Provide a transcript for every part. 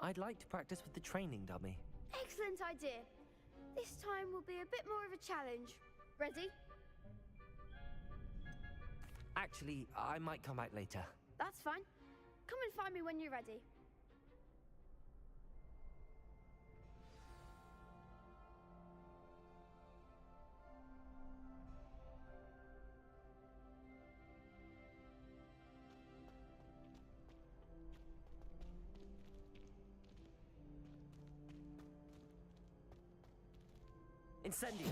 I'd like to practice with the training dummy. Excellent idea. This time will be a bit more of a challenge. Ready? Actually, I might come back later. That's fine. Come and find me when you're ready. Incendio!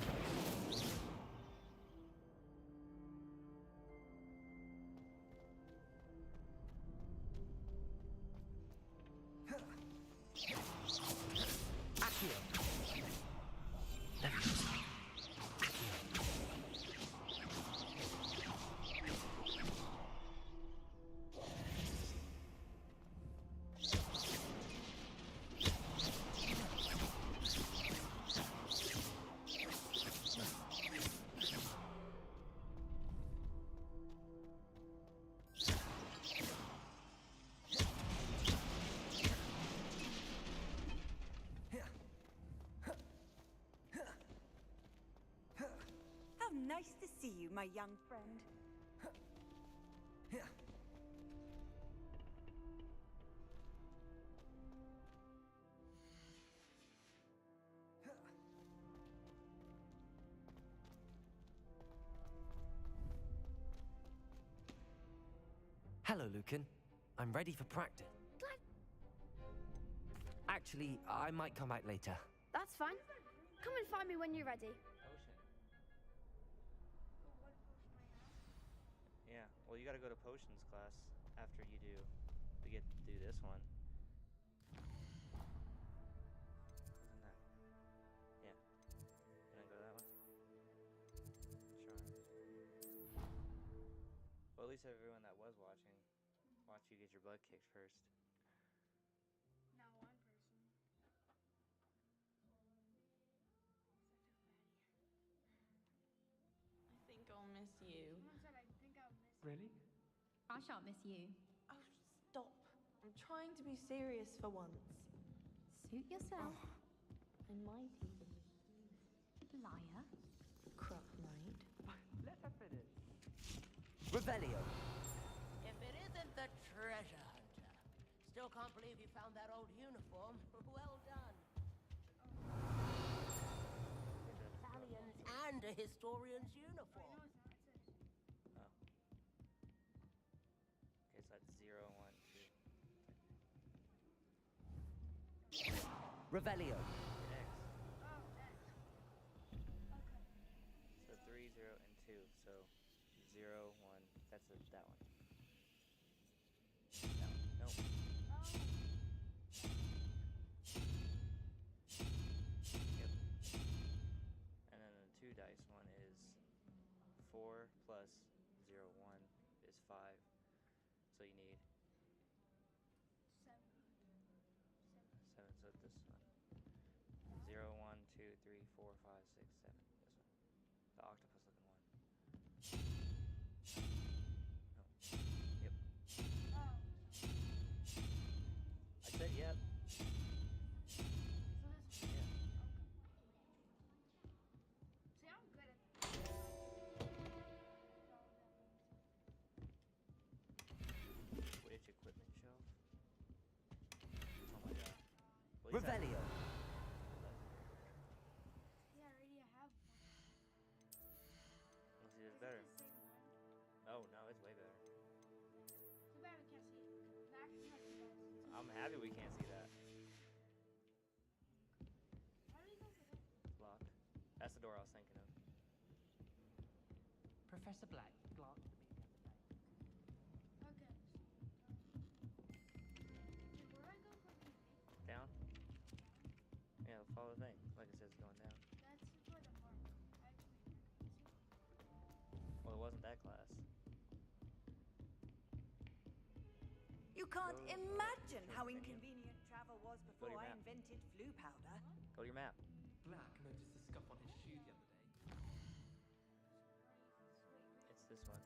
How nice to see you, my young friend. Hello, Lucan. I'm ready for practice. Glad. Actually, I might come back later. That's fine. Come and find me when you're ready. Potion. Yeah, well, you gotta go to potions class after you do. We get to do this one. Isn't that? Yeah. Gonna go that one? Charms. Well, at least everyone that was watching, watch you get your butt kicked first. Not one person. I think I'll miss you. Someone said I think I'll miss it. Really? I shan't miss you. Oh, stop. I'm trying to be serious for once. Suit yourself. I might even. Liar. Crop night. Let her finish. Revelio! If it isn't the treasure hunter. Still can't believe you found that old uniform. Well done. Italians and a historian's uniform. Oh. Okay, so that's 0, 1, 2. Revelio! X. Oh, X. Okay. So 3, 0, and 2. So 0, 1. That's that one. That one. Nope. Oh. Yep. And then the 2 dice one is 4 plus 0, 1 is 5. So you need 7. 7. So this one. 0, 1, 2, 3, 4, 5, 6, 7. This one. The octopus looking one. No. Yep. Oh. I said yep. So this one. Yeah. See, I'm good at Quidditch equipment shelf. Oh my god. Well, he's Revelio! Yeah, already I have one. Let's see, it's better. It's the same one. No, it's way better. Too bad we can't see it. Max has the best. I'm happy we can't see that. How do you guys get it? It's locked. That's the door I was thinking of. Professor Black glanced at me the other day. Okay. Wait, where do I go from here? Down? Yeah, follow the thing. Like it says, it's going down. That's for the mark. Actually, Well, it wasn't that class. You can't Go- imagine go how menu. inconvenient travel was to before your I map. invented flu powder. Go to your map. Black noticed a scuff on his shoe the other day. It's this one.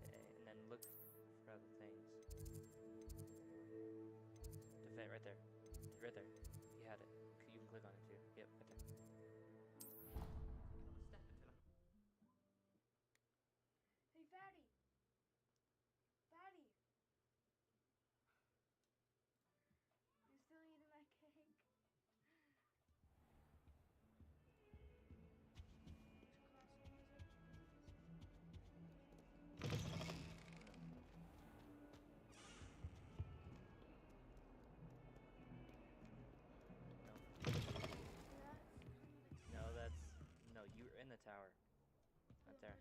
Okay, and then look for other things. Right there. You had it. You can click on it too. Yep, right there. Hey, Fatty. Fatty. You still eating that cake? No, that's no. You're in the tower. Right there.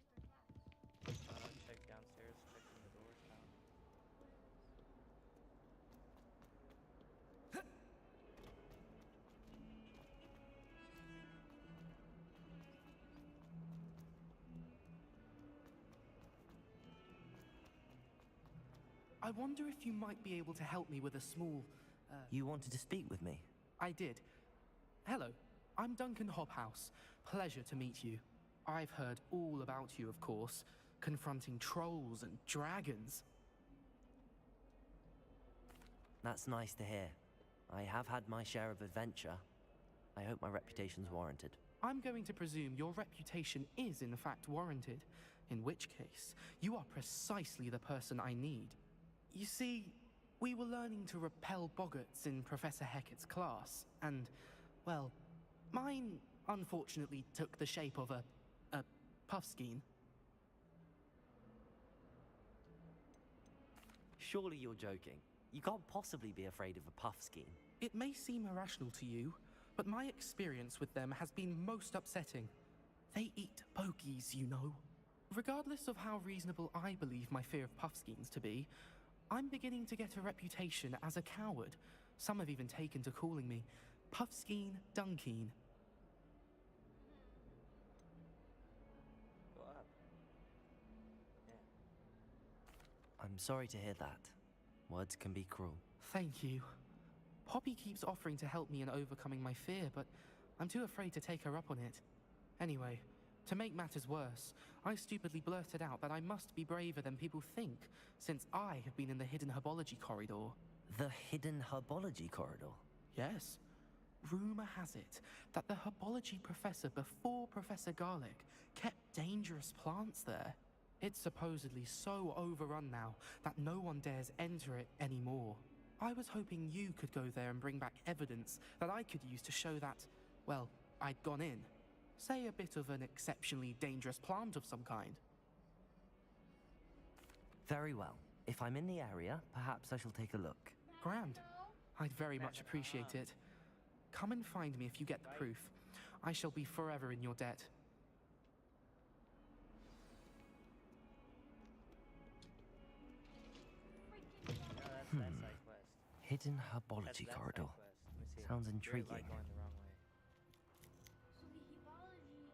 Check downstairs. Check in the doors now. I wonder if you might be able to help me with a small... You wanted to speak with me? I did. Hello, I'm Duncan Hobhouse. Pleasure to meet you. I've heard all about you, of course, confronting trolls and dragons. That's nice to hear. I have had my share of adventure. I hope my reputation's warranted. I'm going to presume your reputation is in fact warranted, in which case, you are precisely the person I need. You see, we were learning to repel boggarts in Professor Hecat's class, and, well, mine unfortunately took the shape of a puffskein. Surely you're joking. You can't possibly be afraid of a puffskein. It may seem irrational to you, but my experience with them has been most upsetting. They eat bogies, you know. Regardless of how reasonable I believe my fear of puffskeins to be, I'm beginning to get a reputation as a coward. Some have even taken to calling me Puffskein Dunkeen. Go up. Yeah. I'm sorry to hear that. Words can be cruel. Thank you. Poppy keeps offering to help me in overcoming my fear, but I'm too afraid to take her up on it. Anyway, to make matters worse, I stupidly blurted out that I must be braver than people think, since I have been in the hidden herbology corridor. The hidden herbology corridor? Yes. Rumor has it that the herbology professor before Professor Garlic kept dangerous plants there. It's supposedly so overrun now that no one dares enter it anymore. I was hoping you could go there and bring back evidence that I could use to show that, well, I'd gone in. Say a bit of an exceptionally dangerous plant of some kind. Very well. If I'm in the area, perhaps I shall take a look. Grand. I'd very much appreciate it. Come and find me if you get the proof. I shall be forever in your debt. No, that's that side quest. Hidden That's herbology that corridor. side quest. Let me see. Sounds You're, intriguing. like, going the wrong way. So the herbology.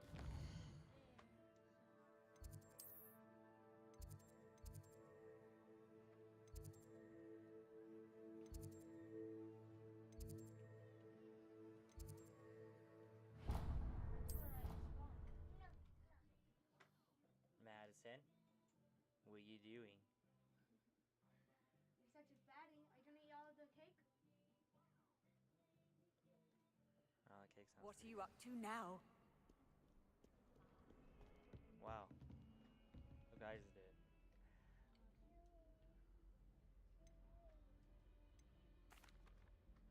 Madison, what are you doing? You're such a fatty. Are you gonna eat all of the cake? Oh, the cake sounds What are pretty you up to now? good. Wow. The guys did.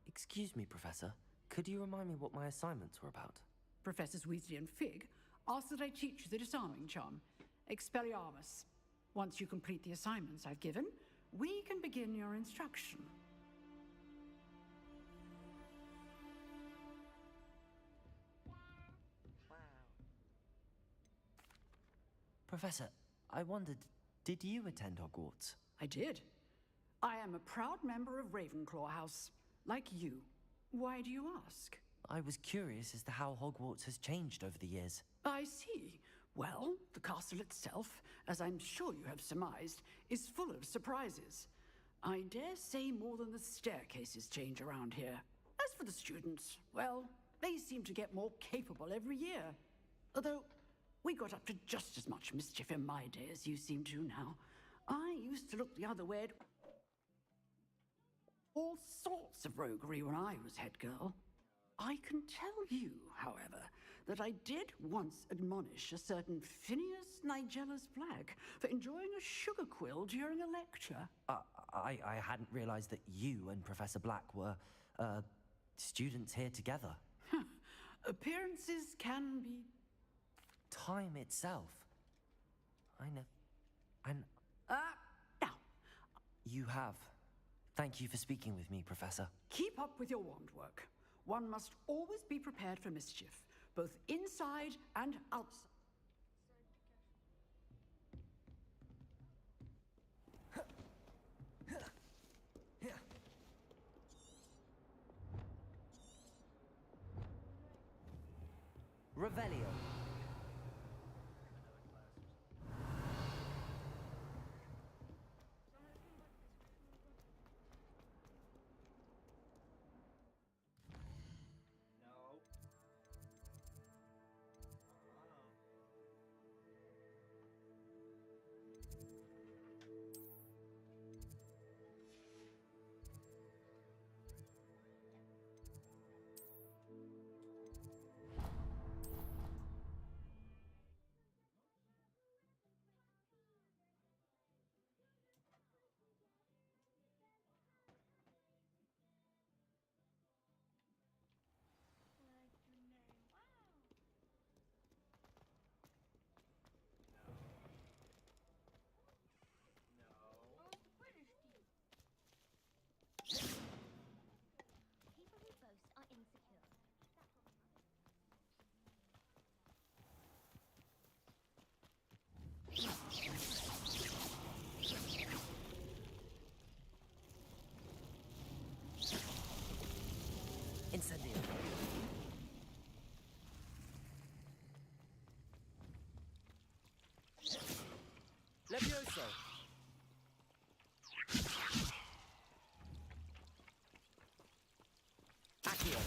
Excuse me, Professor. Could you remind me what my assignments were about? Professors Weasley and Fig ask that I teach you the disarming charm, Expelliarmus. Once you complete the assignments I've given, we can begin your instruction. Wow. Professor, I wondered, did you attend Hogwarts? I did. I am a proud member of Ravenclaw House, like you. Why do you ask? I was curious as to how Hogwarts has changed over the years. I see. Well, the castle itself, as I'm sure you have surmised, is full of surprises. I dare say more than the staircases change around here. As for the students, well, they seem to get more capable every year. Although, we got up to just as much mischief in my day as you seem to now. I used to look the other way at... all sorts of roguery when I was head girl. I can tell you, however, that I did once admonish a certain Phineas Nigella's Black for enjoying a sugar quill during a lecture. I hadn't realized that you and Professor Black were, students here together. Appearances can be... Time itself. I know. And... Now, You have. Thank you for speaking with me, Professor. keep up with your wand work. One must always be prepared for mischief, both inside and outside. Revelio. No. People who boast are insecure. Incendio. Levioso. Accio.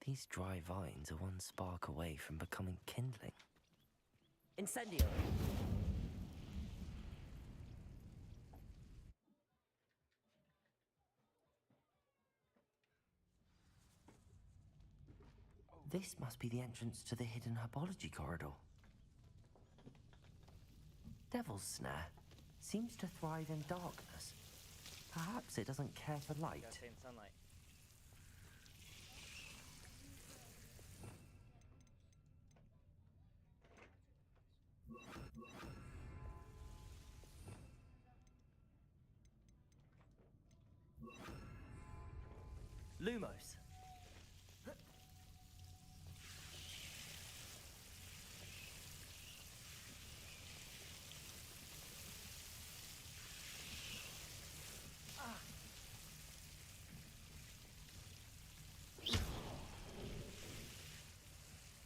These dry vines are one spark away from becoming kindling. Incendio! This must be the entrance to the hidden herbology corridor. Devil's Snare seems to thrive in darkness. Perhaps it doesn't care for light. Gotta stay in sunlight. Lumos.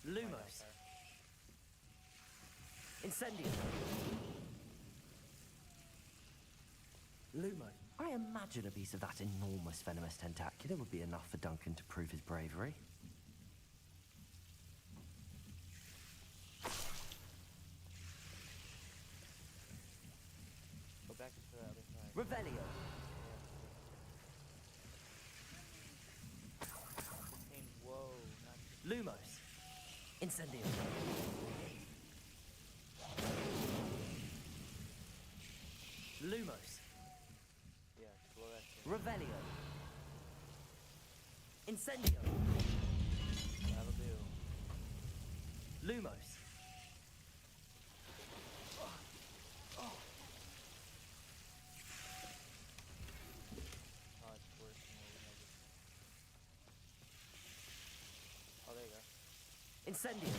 Lumos. Incendio. Lumos. I imagine a piece of that enormous venomous tentacular would be enough for Duncan to prove his bravery. Go back to the other side. Revelio. Contain, whoa, not Lumos. Incendio. Lumos. yeah, blow that shit. Revelio. Incendio. That'll do. Lumos. Oh, it's worse than what we had before. Oh, there you go. Incendio.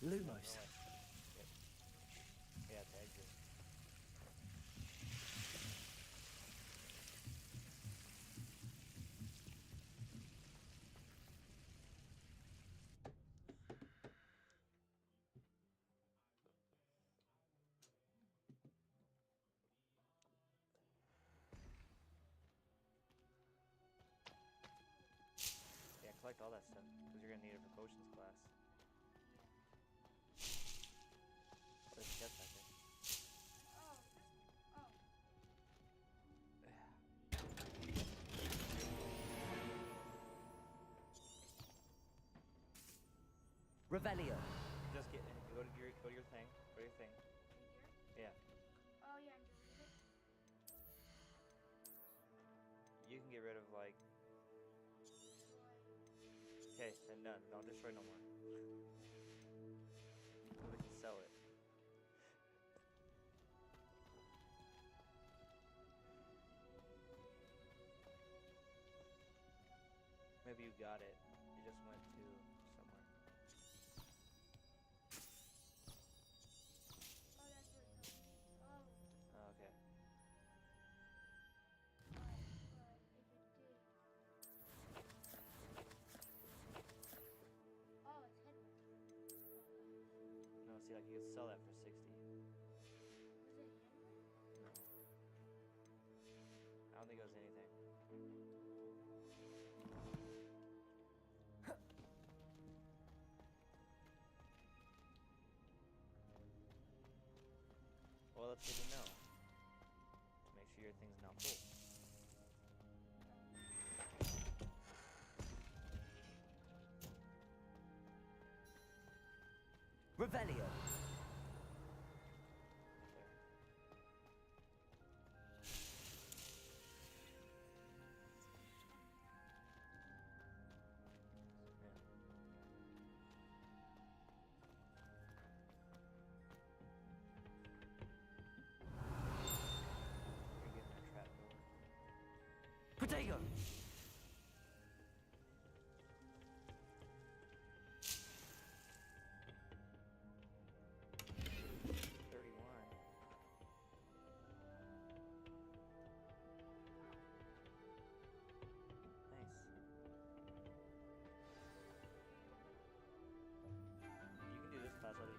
Lumos. Yep. Yeah, to exit. Yeah, collect all that stuff, because you're gonna need it for potions class. Oh, there's a chest back there. Oh, this. Oh. Revelio. Just get in. Go to your thing. Go to your thing. Here? Yeah. Oh, yeah, and get rid of it. You can get rid of like. Okay, then none. Don't destroy no more. We can sell it. Maybe you got it. You just went to somewhere. Oh, that's where it comes. Oh. Oh, okay. But if it did. Oh, it's hidden. No, see, like you could sell that for 60. Was it hidden? No. I don't think it was anything. Well, that's good to know. To make sure your thing's not full. Revelio. You're getting that trap door. Protego. 31. Nice. You can do this class. I'll do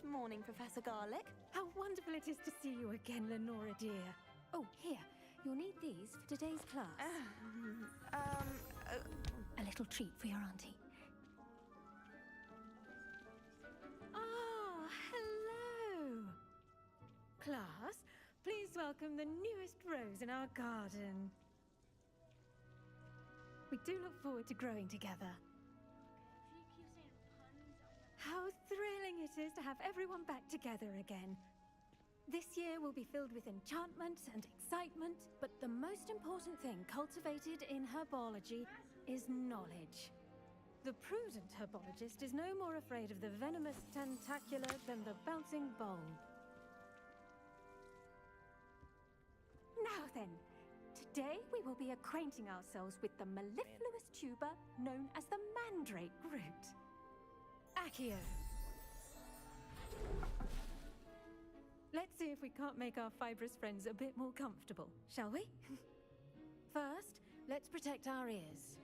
Good morning, Professor Garlick. How wonderful it is to see you again, Lenora dear. Oh, here. You'll need these for today's class. A little treat for your auntie. Ah, hello. Class, please welcome the newest rose in our garden. We do look forward to growing together. If you keep saying puns, How thrilling it is to have everyone back together again. This year will be filled with enchantment and excitement, but the most important thing cultivated in herbology is knowledge. The prudent herbologist is no more afraid of the venomous tentacular than the bouncing bulb. Now then, today we will be acquainting ourselves with the mellifluous tuber known as the mandrake root. Accio. Let's see if we can't make our fibrous friends a bit more comfortable, shall we? First, let's protect our ears.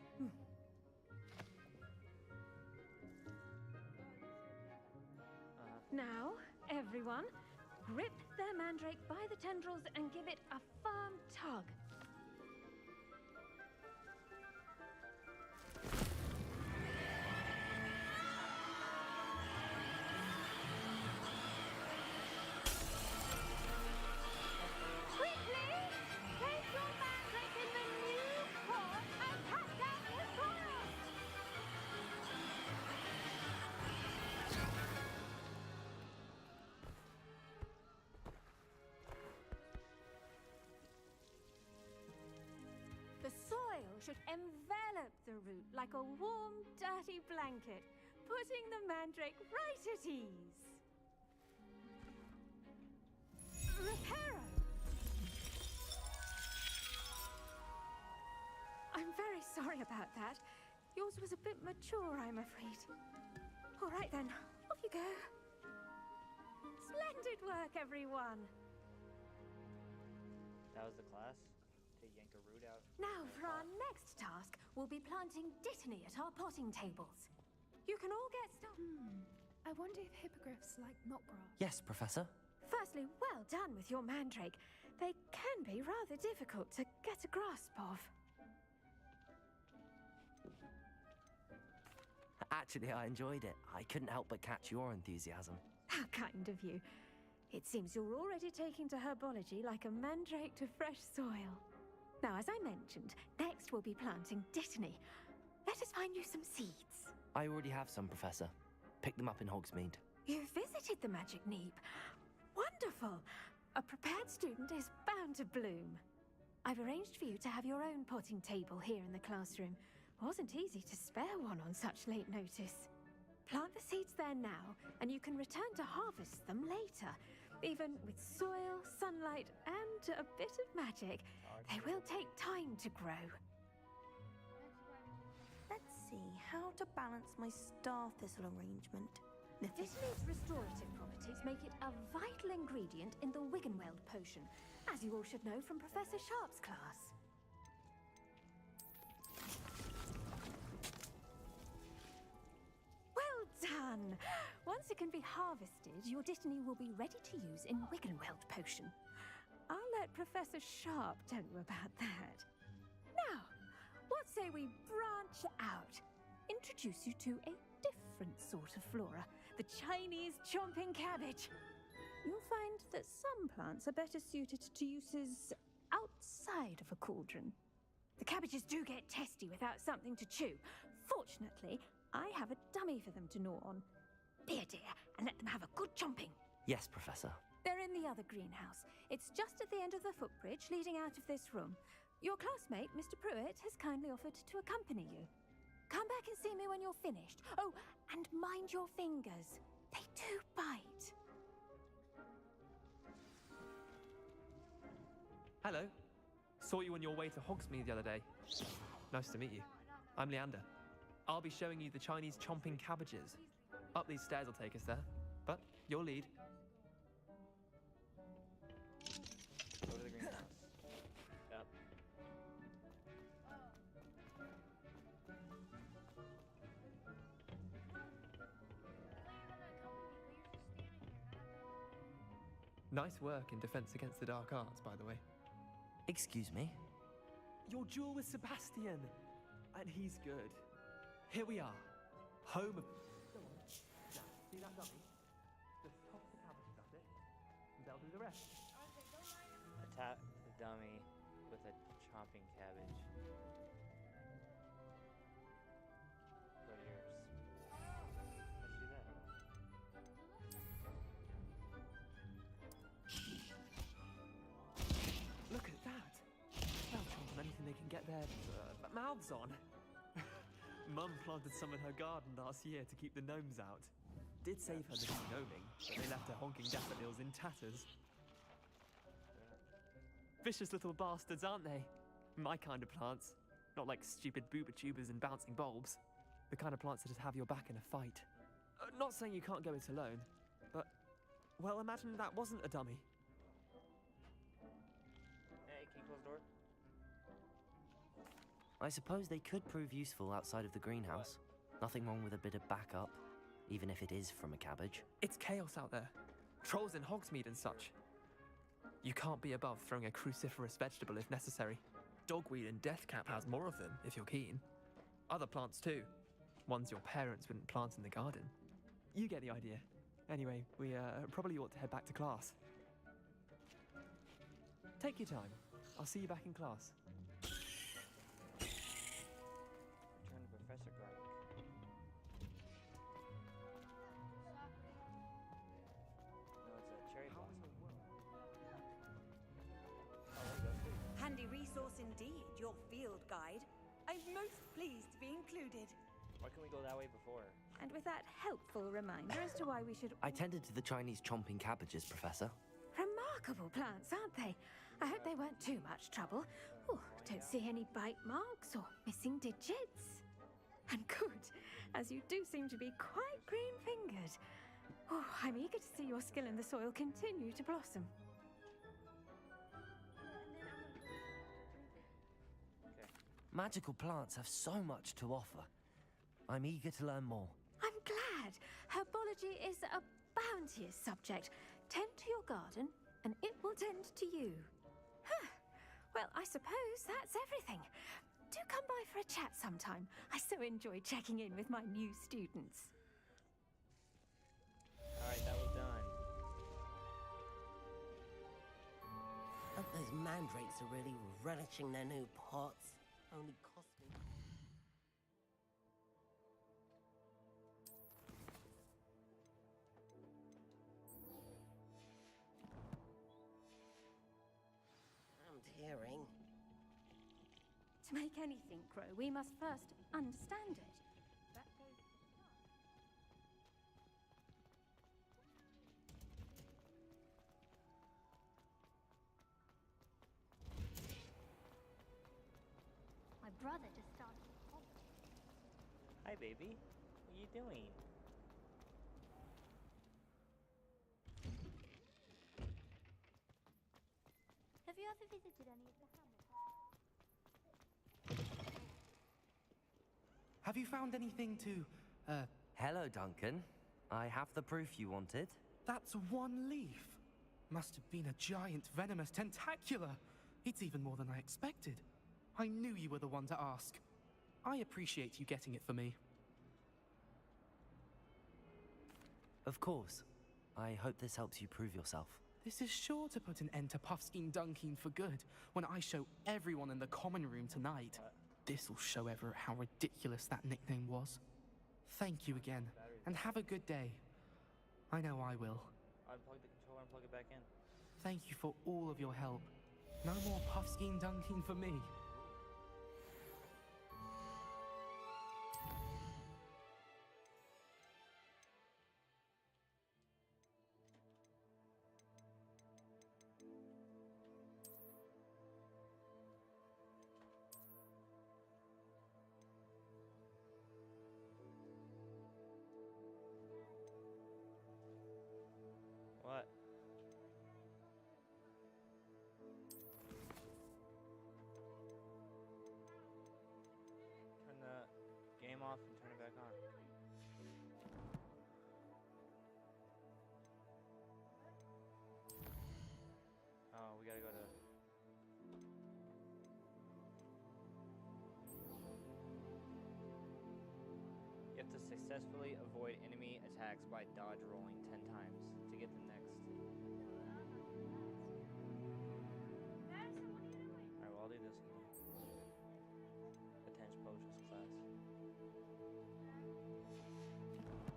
Now, everyone, grip their mandrake by the tendrils and give it a firm tug. Quickly! Place your mandrake in the new pot and cut down the frost! The soil should envelop the root like a warm, dirty blanket, putting the mandrake right at ease. Reparo! I'm very sorry about was a bit mature, I'm afraid. All right then, off you go. Splendid work, everyone. That was the class? To yank a root out? Now, for our next task, we'll be planting dittany at our potting tables. You can all get started. I wonder if hippogriffs like knot grass. Yes, Professor. Firstly, well done with your mandrake. They can be rather difficult to get a grasp of. Actually, I enjoyed it. I couldn't help but catch your enthusiasm. How kind of you. It seems you're already taking to herbology like a mandrake to fresh soil. Now, as I mentioned, next we'll be planting dittany. Let us find you some seeds. I already have some, Professor. Picked them up in Hogsmeade. You visited the Magic Neep. Wonderful! A prepared student is bound to bloom. I've arranged for you to have your own potting table here in the classroom. Wasn't easy to spare one on such late notice. Plant the seeds there now, and you can return to harvest them later. Even with soil, sunlight, and a bit of magic, they will take time to grow. Let's see how to balance my star thistle arrangement. Dittany's restorative properties make it a vital ingredient in the Wiggenweld potion, as you all should know from Professor Sharp's class. Well done! Once it can be harvested, your dittany will be ready to use in Wiggenweld potion. I'll let Professor Sharp tell you about that. Now, what say we branch out? Introduce you to a different sort of flora, the Chinese chomping cabbage. You'll find that some plants are better suited to uses outside of a cauldron. The cabbages do get testy without something to chew. Fortunately, I have a dummy for them to gnaw on. Be a dear and let them have a good chomping. Yes, Professor. They're in the other greenhouse. It's just at the end of the footbridge leading out of this room. Your classmate, Mr. Pruitt, has kindly offered to accompany you. Come back and see me when you're finished. Oh, and mind your fingers. They do bite. Hello. Saw you on your way to Hogsmeade the other day. Nice to meet you. I'm Leander. I'll be showing you the Chinese chomping cabbages. Up these stairs will take us there, but your lead. Go to the greenhouse. Yep. Nice work in defense against the dark arts, by the way. Excuse me? Your duel with Sebastian! And he's good. Here we are. Home of... Go on. Now, see that dummy? Just toss the cabbages at it, and they'll do the rest. Attack the dummy with a chomping cabbage. Go to yours. Let's do that. Look at that! They'll chomp on anything they can get their mouths on. Mum planted some in her garden last year to keep the gnomes out. Did save her the gnoming, but they left her honking daffodils in tatters. Vicious little bastards, aren't they? My kind of plants. Not like stupid booba tubers and bouncing bulbs. The kind of plants that just have your back in a fight. Not saying you can't go it alone, but... well, imagine that wasn't a dummy. Hey, can you close the door? I suppose they could prove useful outside of the greenhouse. Nothing wrong with a bit of backup, even if it is from a cabbage. It's chaos out there. Trolls in Hogsmeade and such. You can't be above throwing a cruciferous vegetable if necessary. Dogweed and deathcap has more of them, if you're keen. Other plants too. Ones your parents wouldn't plant in the garden. You get the idea. Anyway, we probably ought to head back to class. Take your time. I'll see you back in class. Return to Professor Garlic. No, it's a cherry blossom. Oh, there you go. Sweet. Handy resource indeed, your field guide. I'm most pleased to be included. Why couldn't we go that way before? And with that helpful reminder as to why we should... I tended to the Chinese chomping cabbages, Professor. Remarkable plants, aren't they? I hope they weren't too much trouble. Oh, don't see any bite marks or missing digits. And good, as you do seem to be quite green-fingered. Oh, I'm eager to see your skill in the soil continue to blossom. Magical plants have so much to offer. I'm eager to learn more. I'm glad. Herbology is a bounteous subject. Tend to your garden, and it will tend to you. Huh. Well, I suppose that's everything. Do come by for a chat sometime. I so enjoy checking in with my new students. Alright, that was done. Hope those mandrakes are really relishing their new pots. Only cost me. I'm tearing. To make anything grow, we must first understand it. That goes... My brother just started Hogwarts. Hi, baby. What are you doing? Have you ever visited any of the hamlets? Have you found anything to, Hello, Duncan. I have the proof you wanted. That's one leaf. Must have been a giant venomous tentacula. It's even more than I expected. I knew you were the one to ask. I appreciate you getting it for me. Of course. I hope this helps you prove yourself. This is sure to put an end to Puffskein Dunkeen for good when I show everyone in the common room tonight. This'll show Everett how ridiculous that nickname was. Thank you again, and have a good day. I know I will. Unplug the controller and plug it back in. Thank you for all of your help. No more Puffskein Dunkeen for me. What? Turn the game off and turn it back on. Oh, we gotta go to... You have to successfully avoid enemy attacks by dodge rolling 10 times to get the next. Alright, well, I'll do this one then. Attention potions class.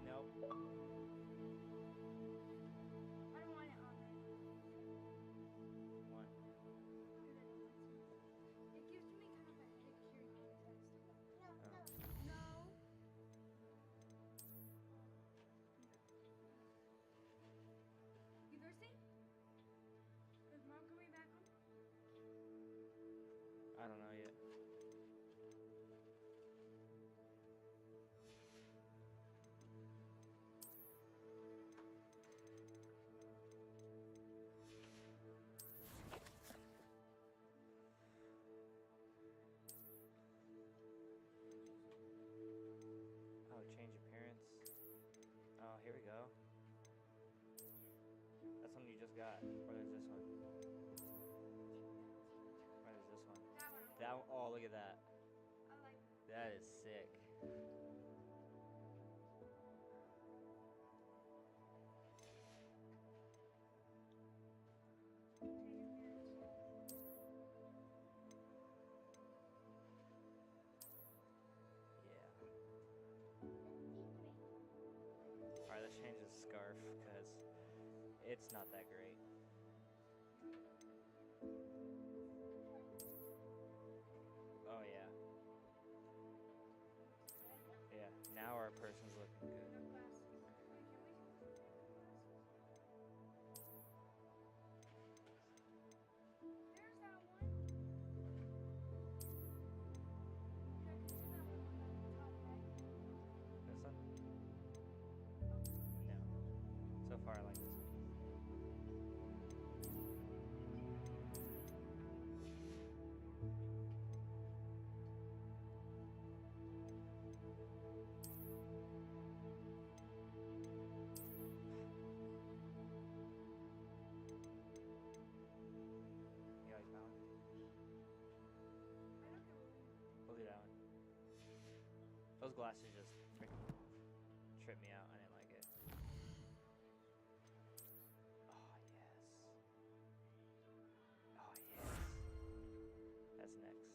Nope. I don't want it on there. One. It gives me kind of a security test. Oh. No. You thirsty? Is mom coming back home? I don't know yet. Oh, change appearance. Oh, here we go. That's one you just got. Or there's this one. Or there's this one. That one. Oh, look at that. I like it. That is sick. Alright, let's change the scarf because it's not that great. Oh yeah. Yeah, now our person's looking good. There's that one. Yeah, 'cause there's that one on the top, right? Those glasses just freaking tripped me out. I didn't like it. Oh, yes. Oh, yes. That's next.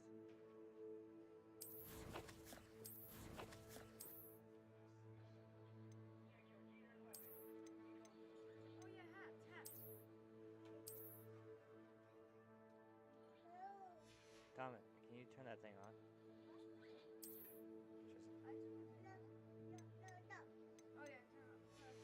Oh yeah, hats, hats. Thomas, can you turn that thing on? Oh yeah, turn on.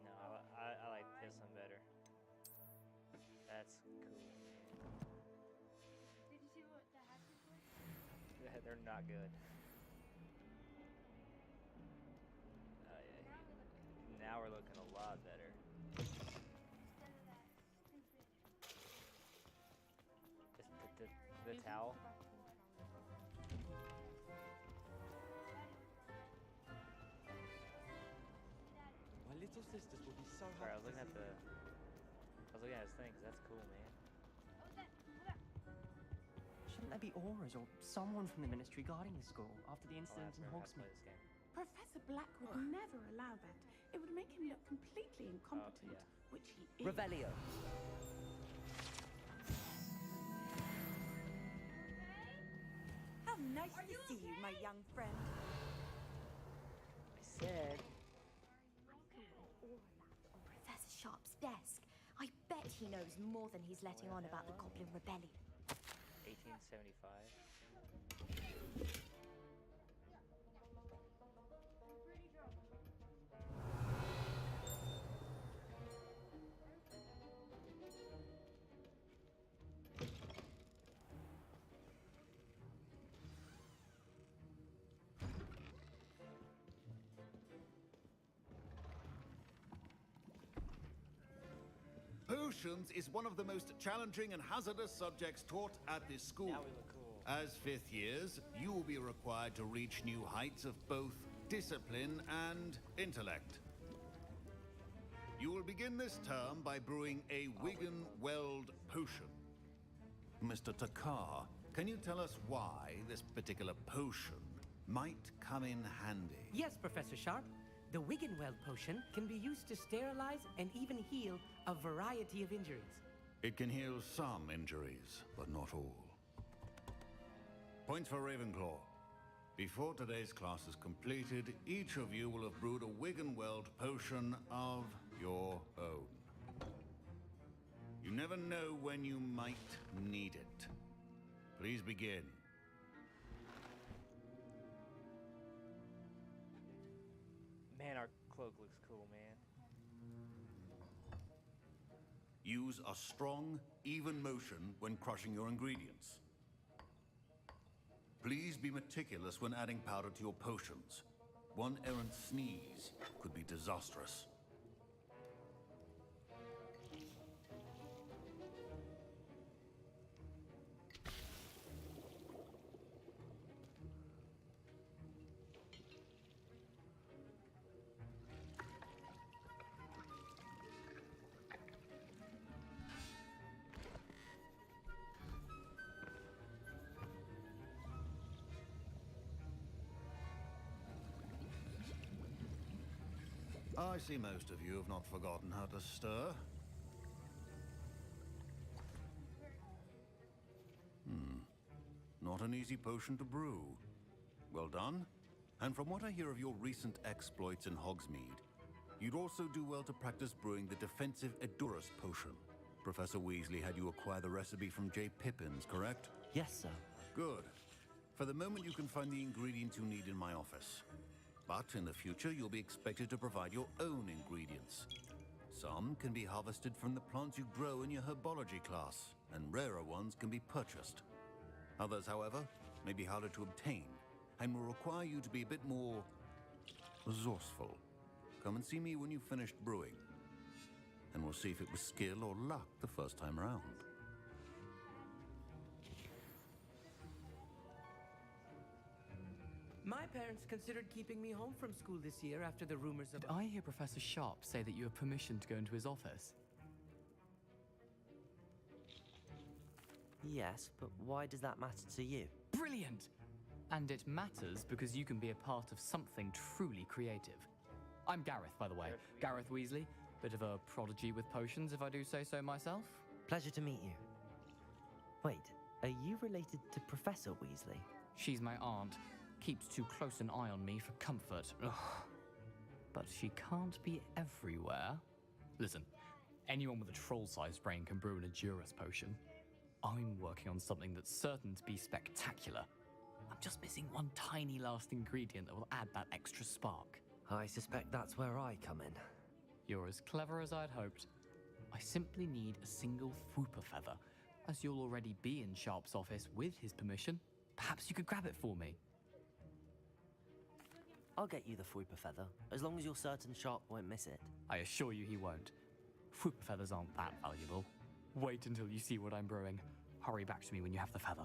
No, I like this one better. That's cool, man. Did you see what the hats is like? They're not good. Oh Now yeah. we look good. Now we're looking a lot better. Instead of that stupid. Just the towel. My little sisters will be so Sorry, I happy was to looking at see the. you. I was looking at his thing, 'cause that's cool, man. Oh, that. Shouldn't there be auras or someone from the ministry guarding the school after the I'll incident ask in her how to play Hogsmeade? this game. Professor Black would never allow that. It would make him look completely incompetent, yeah. which he is. Revelio. How nice to see you, my young friend. I said. All that on Professor Sharp's desk. I bet he knows more than he's letting on about the Goblin Rebellion. 1875. Potions is one of the most challenging and hazardous subjects taught at this school. Now we look cool. As fifth years, you will be required to reach new heights of both discipline and intellect. You will begin this term by brewing a Wigan Weld potion. Mr. Takar, can you tell us why this particular potion might come in handy? Yes, Professor Sharp. The Wiggenweld potion can be used to sterilize and even heal a variety of injuries. It can heal some injuries, but not all. Points for Ravenclaw. Before today's class is completed, each of you will have brewed a Wiggenweld potion of your own. You never know when you might need it. Please begin. Man, our cloak looks cool, man. Use a strong, even motion when crushing your ingredients. Please be meticulous when adding powder to your potions. One errant sneeze could be disastrous. I see most of you have not forgotten how to stir. Not an easy potion to brew. Well done. And from what I hear of your recent exploits in Hogsmeade, you'd also do well to practice brewing the defensive Edurus potion. Professor Weasley had you acquire the recipe from J. Pippins, correct? Yes, sir. Good. For the moment, you can find the ingredients you need in my office. But in the future, you'll be expected to provide your own ingredients. Some can be harvested from the plants you grow in your herbology class, and rarer ones can be purchased. Others, however, may be harder to obtain, and will require you to be a bit more resourceful. Come and see me when you've finished brewing, and we'll see if it was skill or luck the first time around. My parents considered keeping me home from school this year after the rumors Did about... I hear Professor Sharp say that you have permission to go into his office? Yes, but why does that matter to you? Brilliant! And it matters because you can be a part of something truly creative. I'm Gareth, by the way. Gareth Weasley. Bit of a prodigy with potions, if I do say so myself. Pleasure to meet you. Wait, are you related to Professor Weasley? She's my aunt. Keeps too close an eye on me for comfort. Ugh. But she can't be everywhere. Listen, anyone with a troll-sized brain can brew an Endurus potion. I'm working on something that's certain to be spectacular. I'm just missing one tiny last ingredient that will add that extra spark. I suspect that's where I come in. You're as clever as I'd hoped. I simply need a single Fwooper feather. As you'll already be in Sharp's office with his permission, perhaps you could grab it for me. I'll get you the Fwooper feather, as long as you're certain Sharp won't miss it. I assure you he won't. Fwooper feathers aren't that valuable. Wait until you see what I'm brewing. Hurry back to me when you have the feather.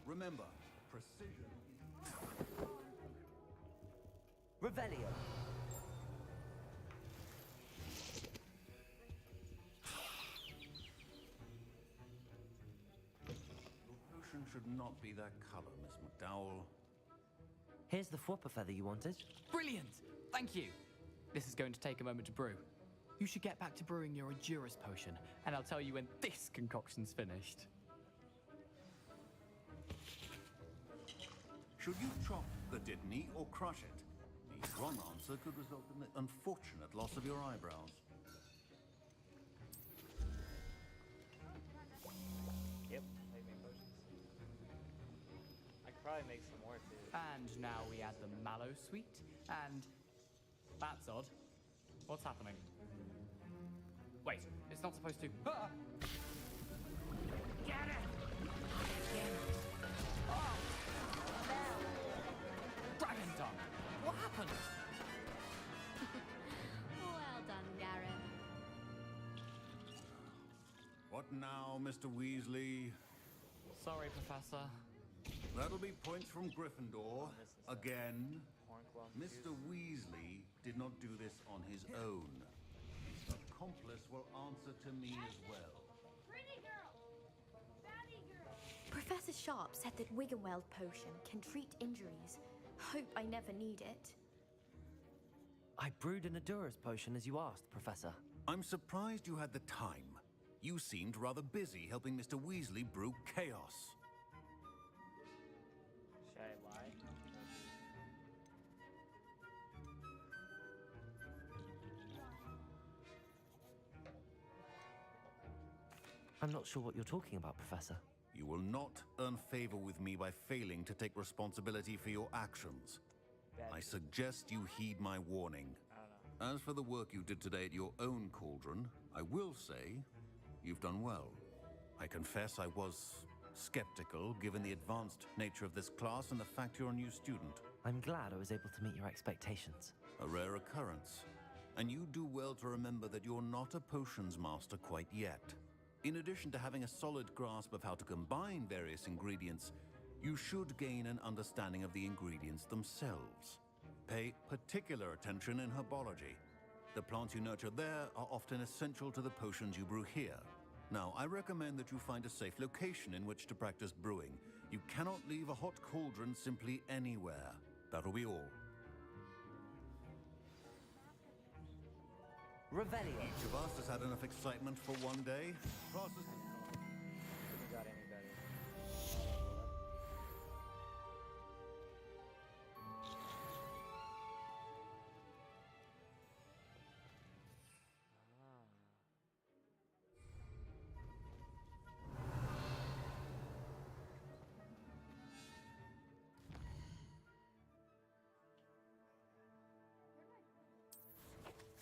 Remember, precision. Revelio. Your potion should not be that color, Miss McDowell. Here's the Fwooper feather you wanted. Brilliant! Thank you. This is going to take a moment to brew. You should get back to brewing your Endurus potion, and I'll tell you when this concoction's finished. Should you chop the Dittany or crush it? The wrong answer could result in the unfortunate loss of your eyebrows. Yep, they make potions. I could probably make some more too. And now we add the mallow sweet, and... That's odd. What's happening? Wait, it's not supposed to... Ah! Get it! Oh! Dragon tongue! What happened? Well done, Gareth. What now, Mr. Weasley? Sorry, Professor. That'll be points from Gryffindor. Again. Mr. Weasley did not do this on his own. His accomplice will answer to me as well. Pretty girl! Batty girl! Professor Sharp said that Wiggenweld potion can treat injuries. Hope I never need it. I brewed an Endurus potion as you asked, Professor. I'm surprised you had the time. You seemed rather busy helping Mr. Weasley brew chaos. Should I lie? I'm not sure what you're talking about, Professor. You will not earn favor with me by failing to take responsibility for your actions. I suggest you heed my warning. As for the work you did today at your own cauldron, I will say you've done well. I confess I was skeptical given the advanced nature of this class and the fact you're a new student. I'm glad I was able to meet your expectations. A rare occurrence. And you do well to remember that you're not a potions master quite yet. In addition to having a solid grasp of how to combine various ingredients, you should gain an understanding of the ingredients themselves. Pay particular attention in herbology. The plants you nurture there are often essential to the potions you brew here. Now, I recommend that you find a safe location in which to practice brewing. You cannot leave a hot cauldron simply anywhere. That'll be all. Revelio. Each of us has had enough excitement for one day. Process. Couldn't got any better.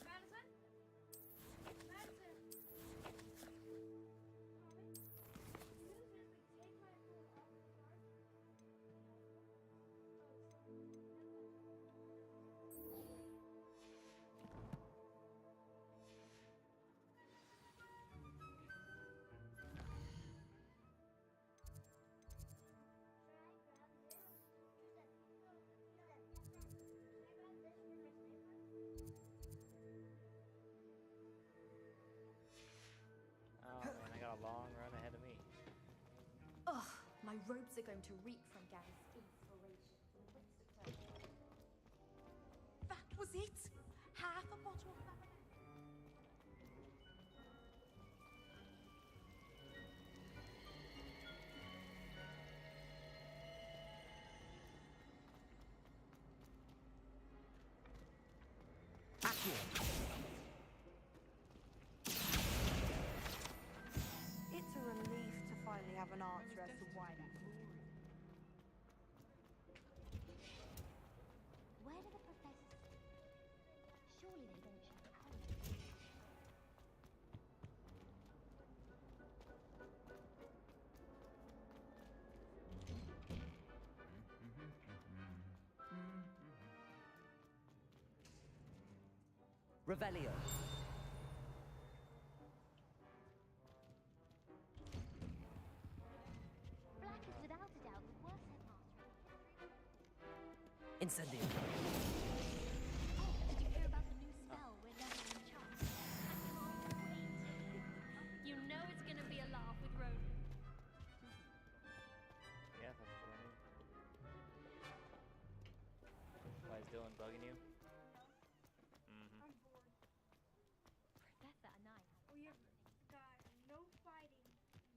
Madison? Madison? robes are going to reek from Gary's inspiration from Whipster. That was it! Half a bottle of that. It's a relief to finally have an answer as to why that. Where do the professors... Surely they don't show out. Revelio. Black is without a doubt the worst headmaster. Incendio. Oh, did you hear about the new spell we're learning in charts? I can't wait. You know it's gonna be a laugh with Ronan. Yeah, that's what I mean. Why is Dylan bugging you? I'm bored. Professor and I. We have got no fighting and stuff.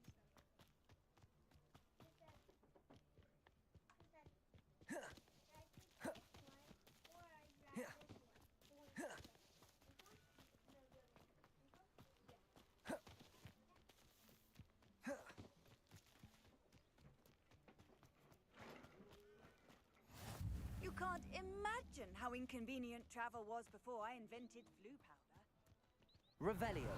You can't imagine how inconvenient travel was before I invented flu powder. Revelio.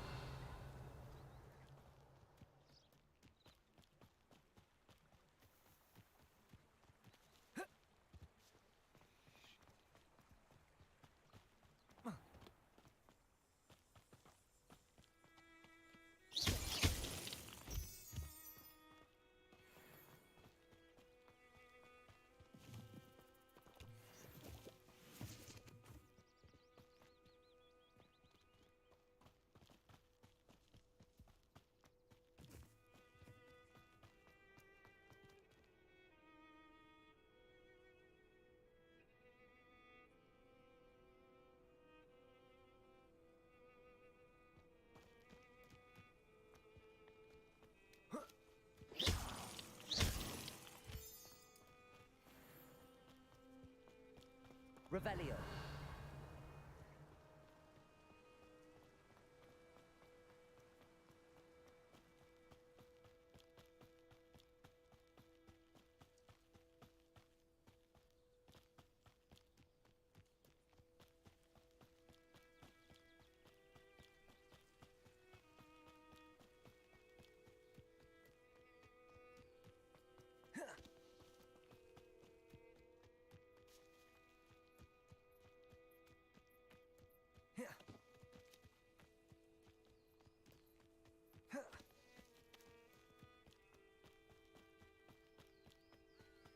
Revelio.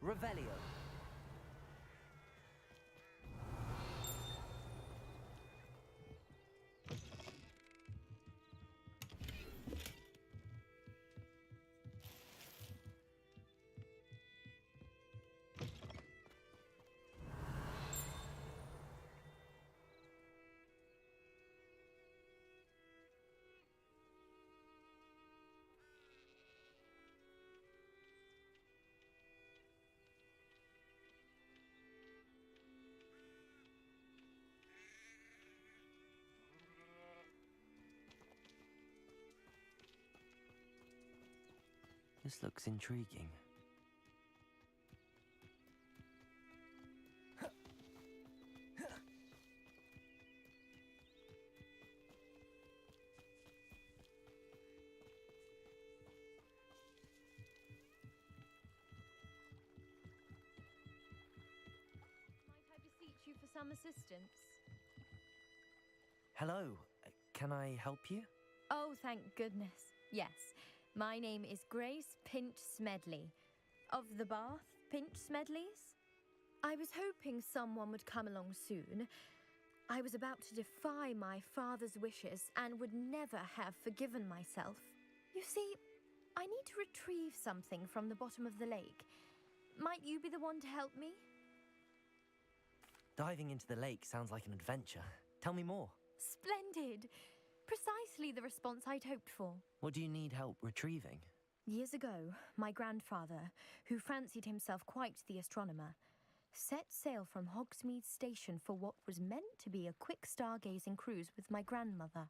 Revelio. This looks intriguing. Might I beseech you for some assistance? Hello. Can I help you? Oh, thank goodness. Yes. My name is Grace Pinch Smedley, of the Bath Pinch Smedleys. I was hoping someone would come along soon. I was about to defy my father's wishes and would never have forgiven myself. You see, I need to retrieve something from the bottom of the lake. Might you be the one to help me? Diving into the lake sounds like an adventure. Tell me more. Splendid! Precisely the response I'd hoped for. What do you need help retrieving? Years ago, my grandfather, who fancied himself quite the astronomer, set sail from Hogsmeade Station for what was meant to be a quick stargazing cruise with my grandmother.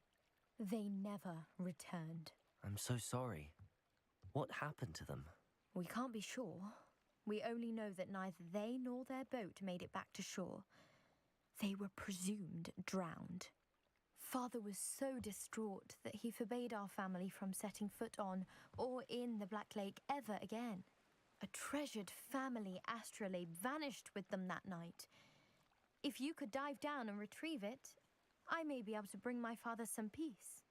They never returned. I'm so sorry. What happened to them? We can't be sure. We only know that neither they nor their boat made it back to shore. They were presumed drowned. Father was so distraught that he forbade our family from setting foot on or in the Black Lake ever again. A treasured family astrolabe vanished with them that night. If you could dive down and retrieve it, I may be able to bring my father some peace.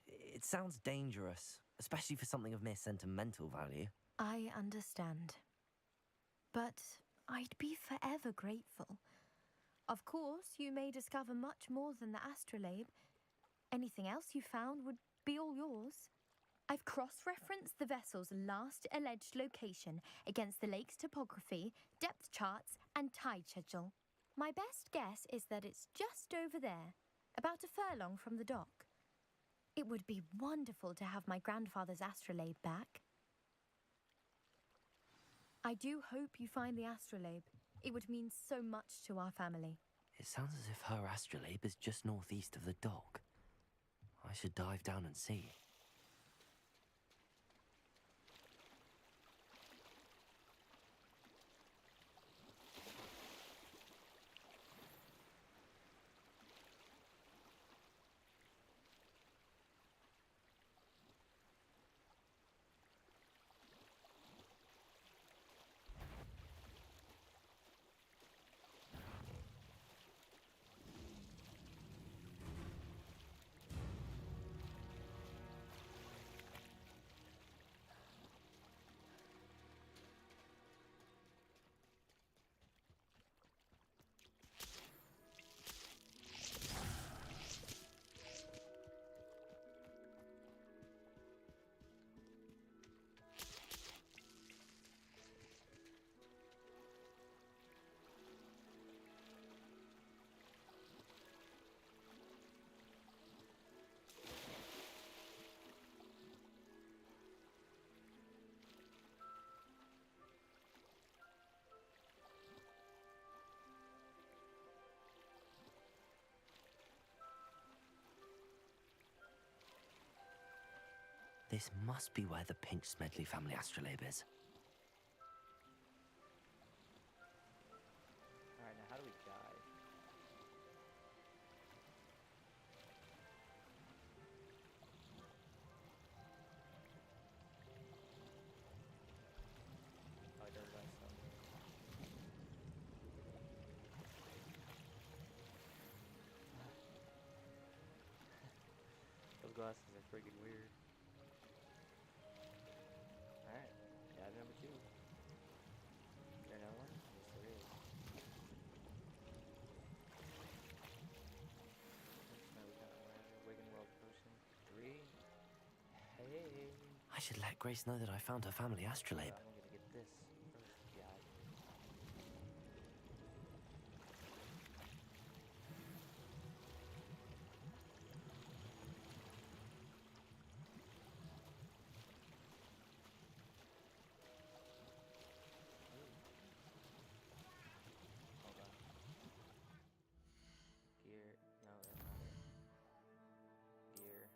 It sounds dangerous, especially for something of mere sentimental value. I understand. But I'd be forever grateful. Of course, you may discover much more than the astrolabe. Anything else you found would be all yours. I've cross-referenced the vessel's last alleged location against the lake's topography, depth charts, and tide schedule. My best guess is that it's just over there, about a furlong from the dock. It would be wonderful to have my grandfather's astrolabe back. I do hope you find the astrolabe. It would mean so much to our family. It sounds as if her astrolabe is just northeast of the dock. I should dive down and see. This must be where the Pinch Smedley family astrolabe is. Alright, now how do we dive? Oh, it does that stuff. Those glasses are freaking weird. Alright, dive number 2. Is there another one? Yes, there is. Now we got Wiggenweld Potion 3. Hey! I should let Grace know that I found her family astrolabe. I'm gonna get this first, guys. Hold on. Gear. No, that's not it. Gear.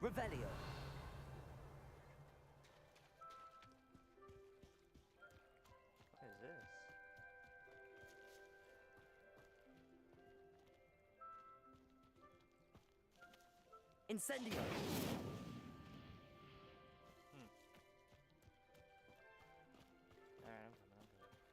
Revelio. What is this? Incendio. Alright, I'm coming.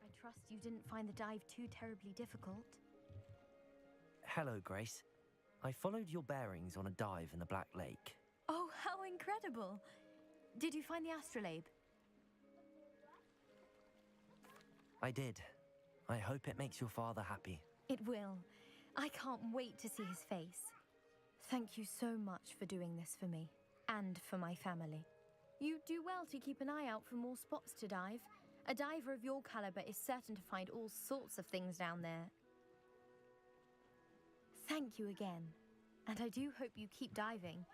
I trust you didn't find the dive too terribly difficult. Hello, Grace. I followed your bearings on a dive in the Black Lake. Oh, how incredible! Did you find the astrolabe? I did. I hope it makes your father happy. It will. I can't wait to see his face. Thank you so much for doing this for me, and for my family. You do well to keep an eye out for more spots to dive. A diver of your caliber is certain to find all sorts of things down there. Thank you again, and I do hope you keep diving.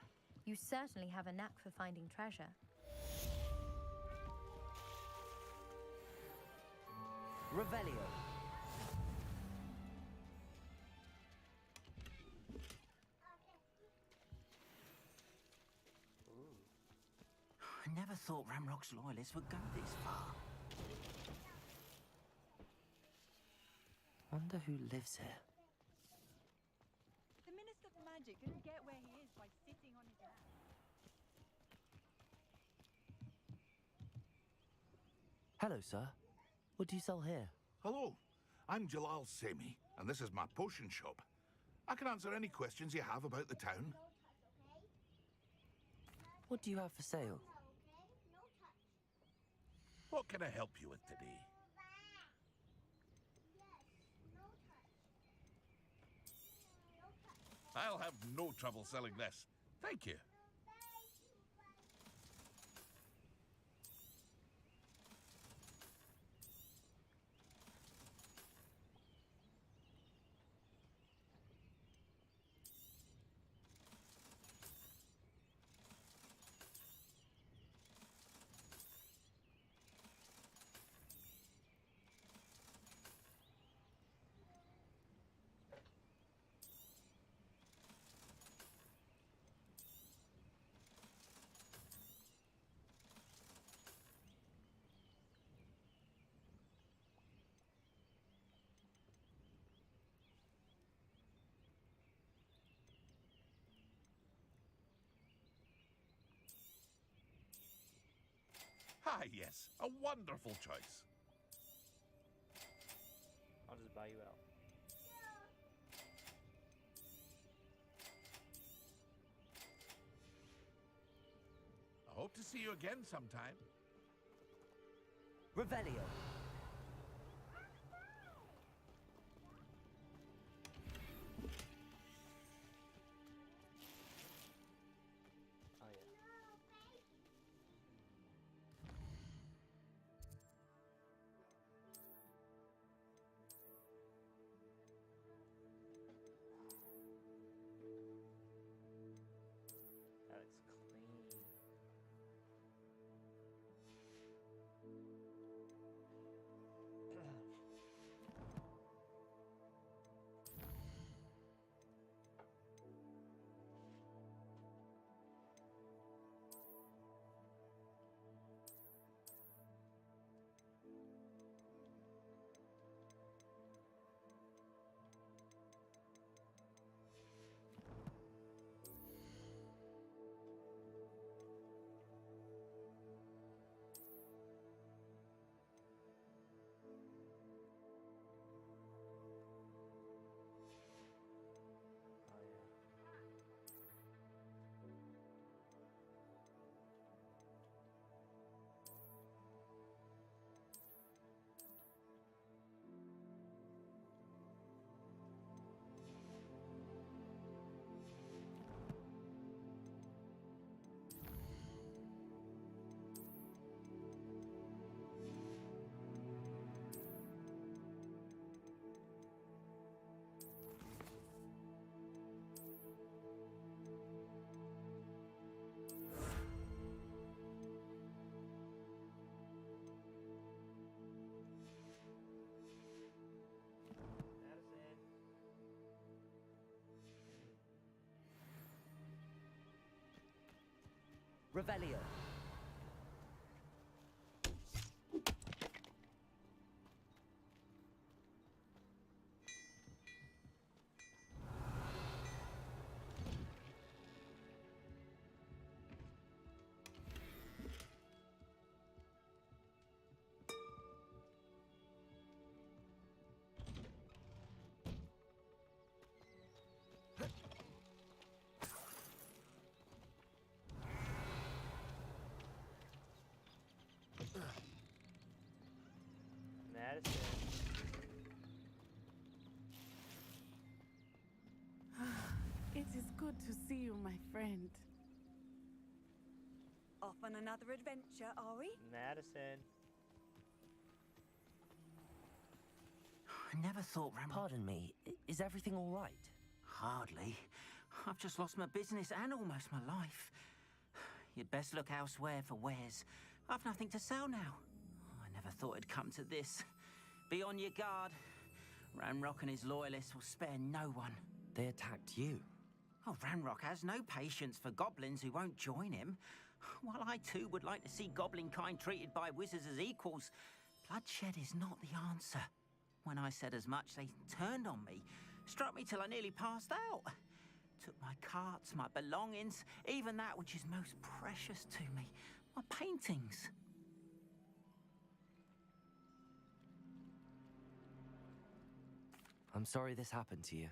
You certainly have a knack for finding treasure. Revelio. I never thought Ramrock's loyalists would go this far. Wonder who lives here. The Minister for Magic didn't get where he is by sitting on his lap. Hello, sir. What do you sell here? Hello, I'm Jalal Semi, and this is my potion shop. I can answer any questions you have about the town. What do you have for sale? What can I help you with today? I'll have no trouble selling this. Thank you. Ah, yes, a wonderful choice. I'll just buy you out. I hope to see you again sometime. Revelio. Oh yeah. That looks clean. Revelio. Madison. It is good to see you, my friend. Off on another adventure, are we? Madison. I never thought Ramrock... Pardon me, is everything all right? Hardly. I've just lost my business and almost my life. You'd best look elsewhere for wares. I've nothing to sell now. I never thought it'd come to this. Be on your guard. Ranrock and his loyalists will spare no one. They attacked you? Oh, Ranrock has no patience for goblins who won't join him. While I too would like to see goblin kind treated by wizards as equals, bloodshed is not the answer. When I said as much, they turned on me, struck me till I nearly passed out. Took my carts, my belongings, even that which is most precious to me, my paintings. I'm sorry this happened to you.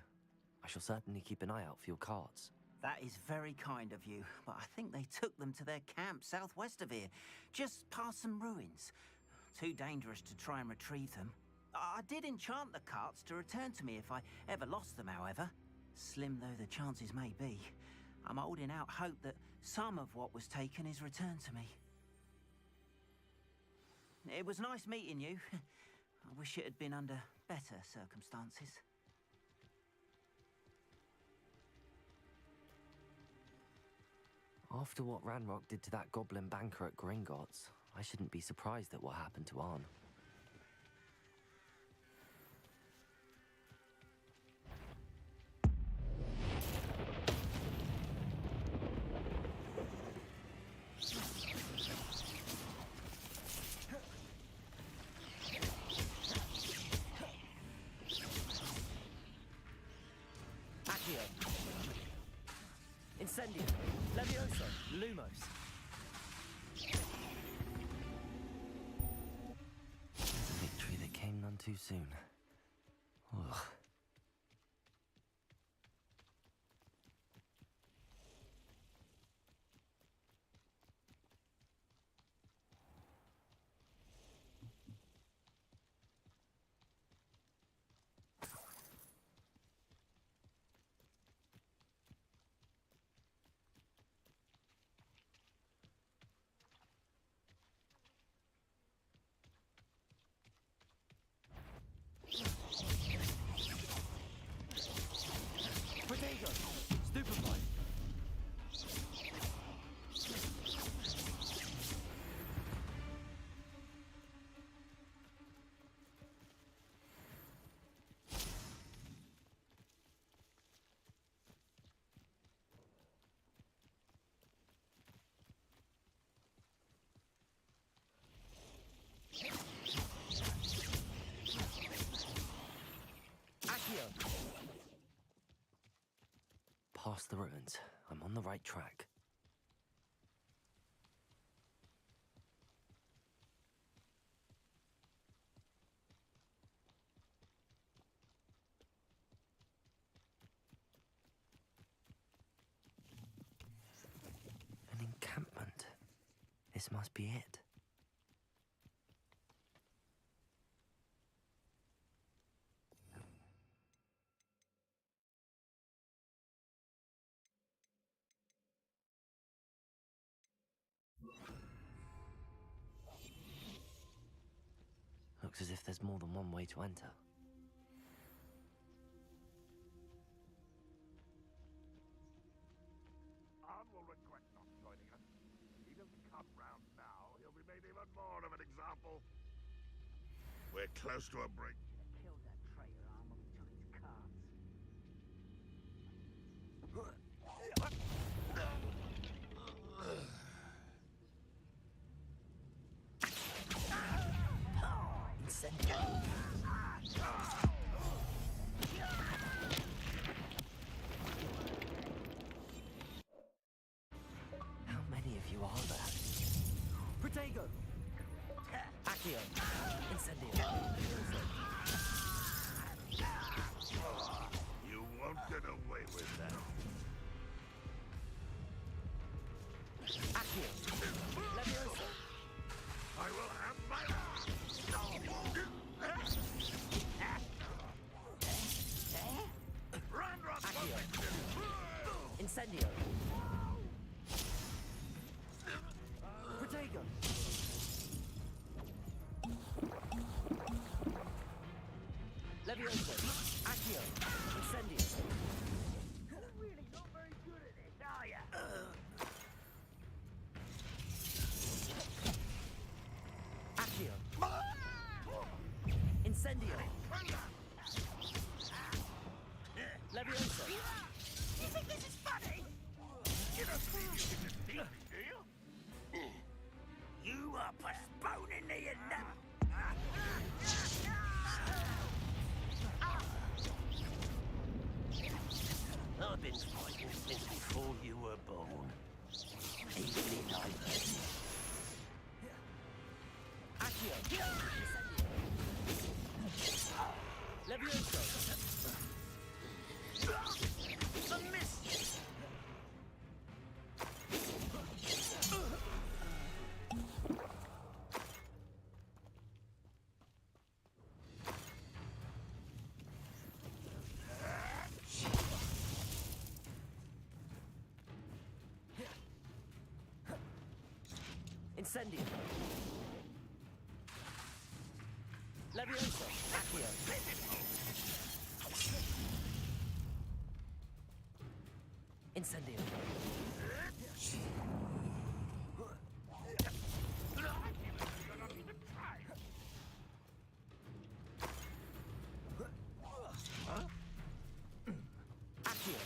I shall certainly keep an eye out for your carts. That is very kind of you, but I think they took them to their camp southwest of here, just past some ruins. Too dangerous to try and retrieve them. I did enchant the carts to return to me if I ever lost them, however. Slim though the chances may be, I'm holding out hope that some of what was taken is returned to me. It was nice meeting you. I wish it had been under better circumstances. After what Ranrock did to that goblin banker at Gringotts, I shouldn't be surprised at what happened to Arn. Incendio, Levioso, Lumos. A victory that came none too soon. Ugh. Past the ruins. I'm on the right track. An encampment. This must be it. Looks as if there's more than one way to enter. Arn will regret not joining us. If he doesn't come round now, he'll be made even more of an example. We're close to a break. Killed that traitor, Arn, when we took his carts. Incendio. Protego. Levioso. Accio. Incendio. You're really not very good at this, are ya? Accio. Incendio. Levioso. You think this is funny? You don't believe you can defeat me, do you? You are postponing the inevitable. I've been fighting since before you were born. Easily diverted. Accio. Levioso. A miss. Incendio. Levioso. Accio. Incendio. Accio.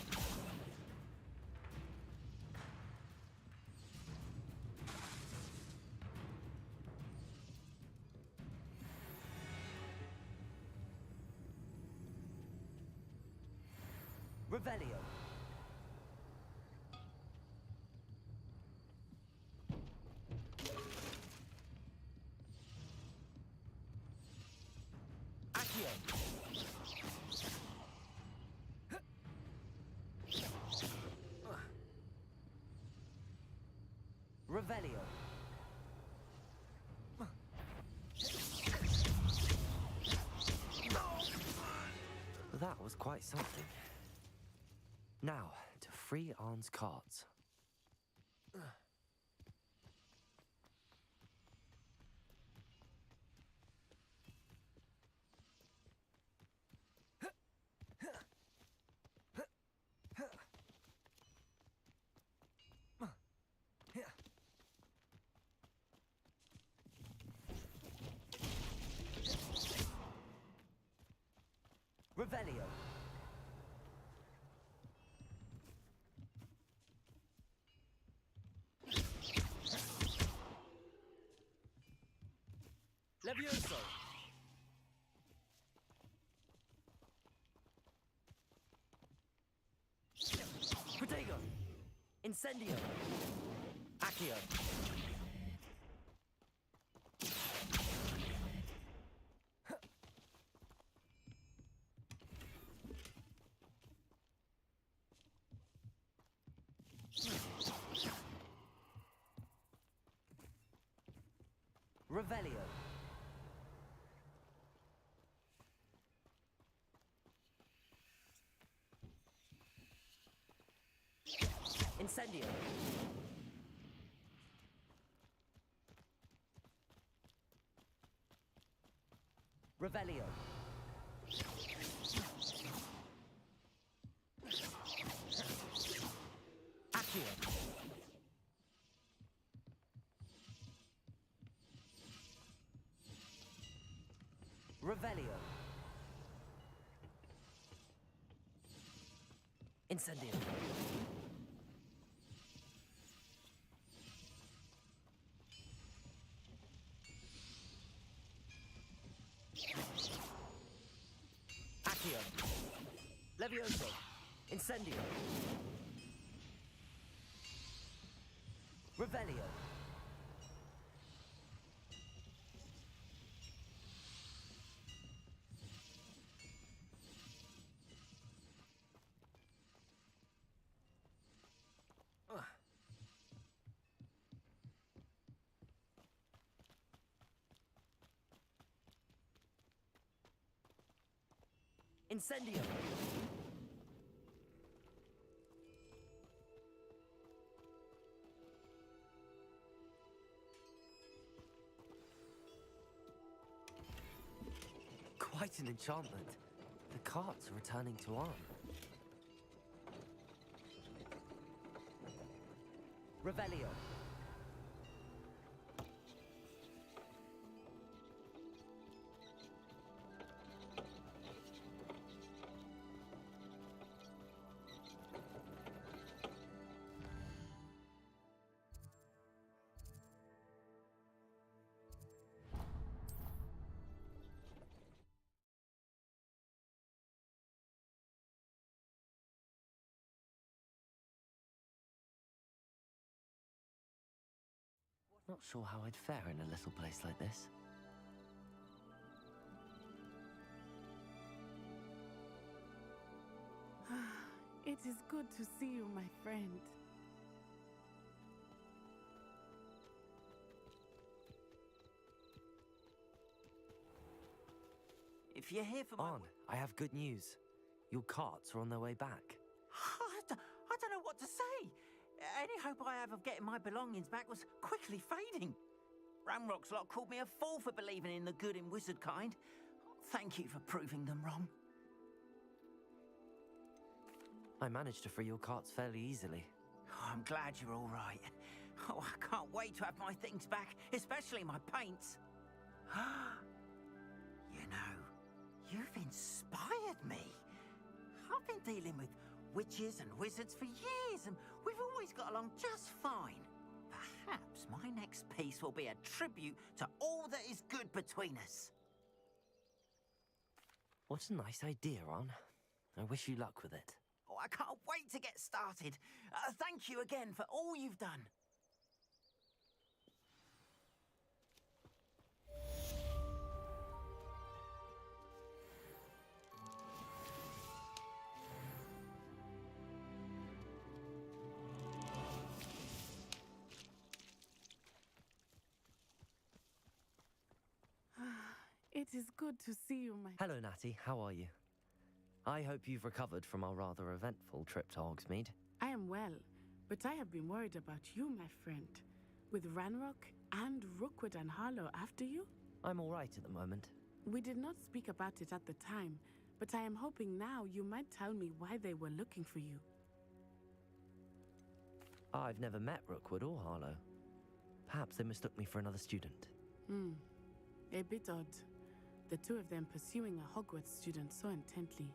Revelio. Accio. Revelio. That was quite something. Now, to free Arn's cards. Revelio. Levioso. Protego. Incendio. Accio. Revelio. Incendio. Revelio. Accio. Revelio. Incendio. Accio. Levioso. Incendio. Revelio. Incendio. Quite an enchantment. The carts are returning to Arn. Revelio. Not sure how I'd fare in a little place like this. It is good to see you, my friend. If you're here for my... Arn, I have good news. Your carts are on their way back. I don't know what to say. Any hope I have of getting my belongings back was quickly fading. Ramrock's lot called me a fool for believing in the good in wizard kind. Thank you for proving them wrong. I managed to free your carts fairly easily. Oh, I'm glad you're all right. Oh, I can't wait to have my things back, especially my paints. You know, you've inspired me. I've been dealing with witches and wizards for years, and we've always got along just fine. Perhaps my next piece will be a tribute to all that is good between us. What a nice idea, Arn. I wish you luck with it. Oh, I can't wait to get started. Thank you again for all you've done. It is good to see you, my... Hello, Natty. How are you? I hope you've recovered from our rather eventful trip to Hogsmeade. I am well, but I have been worried about you, my friend. With Ranrock and Rookwood and Harlow after you? I'm all right at the moment. We did not speak about it at the time, but I am hoping now you might tell me why they were looking for you. I've never met Rookwood or Harlow. Perhaps they mistook me for another student. A bit odd. The two of them pursuing a Hogwarts student so intently.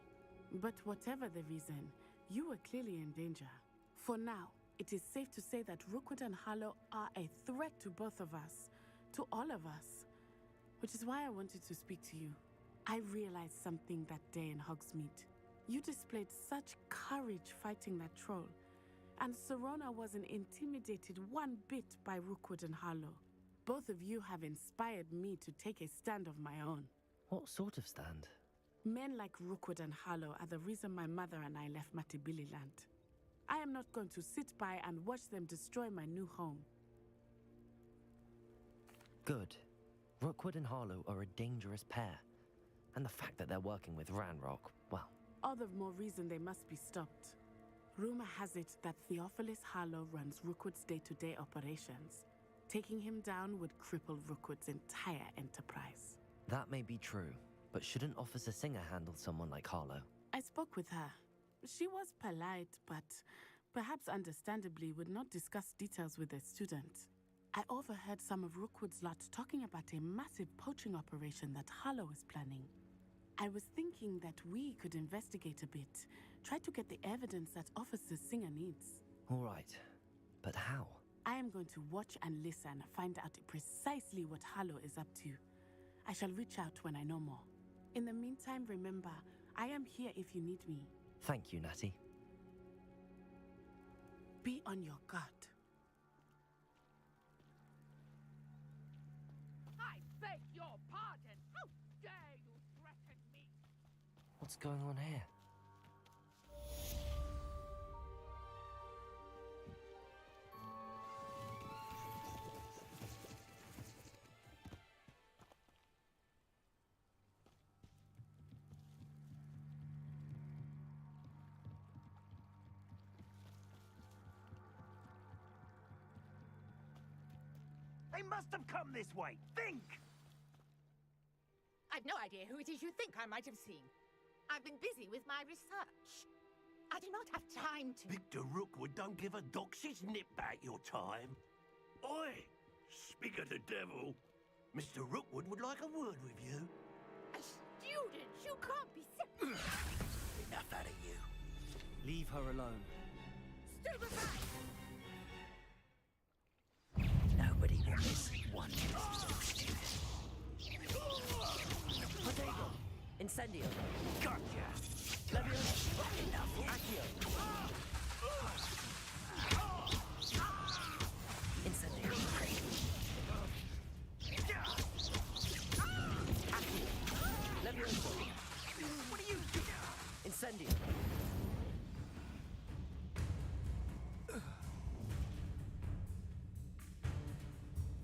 But whatever the reason, you were clearly in danger. For now, it is safe to say that Rookwood and Harlow are a threat to both of us, to all of us. Which is why I wanted to speak to you. I realized something that day in Hogsmeade. You displayed such courage fighting that troll, and Serona wasn't intimidated one bit by Rookwood and Harlow. Both of you have inspired me to take a stand of my own. What sort of stand? Men like Rookwood and Harlow are the reason my mother and I left Matibili land. I am not going to sit by and watch them destroy my new home. Good. Rookwood and Harlow are a dangerous pair. And the fact that they're working with Ranrock, well... All the more reason they must be stopped. Rumor has it that Theophilus Harlow runs Rookwood's day-to-day operations. Taking him down would cripple Rookwood's entire enterprise. That may be true, but shouldn't Officer Singer handle someone like Harlow? I spoke with her. She was polite, but perhaps understandably would not discuss details with a student. I overheard some of Rookwood's lot talking about a massive poaching operation that Harlow is planning. I was thinking that we could investigate a bit, try to get the evidence that Officer Singer needs. All right, but how? I am going to watch and listen, find out precisely what Harlow is up to. I shall reach out when I know more. In the meantime, remember, I am here if you need me. Thank you, Natty. Be on your guard. I beg your pardon! How dare you threaten me! What's going on here? They must have come this way. Think! I've no idea who it is you think I might have seen. I've been busy with my research. I do not have time to... Victor Rookwood don't give a doxy's nip back your time. Oi! Speak of the devil. Mr. Rookwood would like a word with you. A student? You can't be serious. Enough out of you. Leave her alone. Stupefy! Nobody will miss one student. Potato! Incendio! Gotcha! Leviosa! Enough! Accio! Incendio! Accio! Leviosa! What are you doing? Incendio!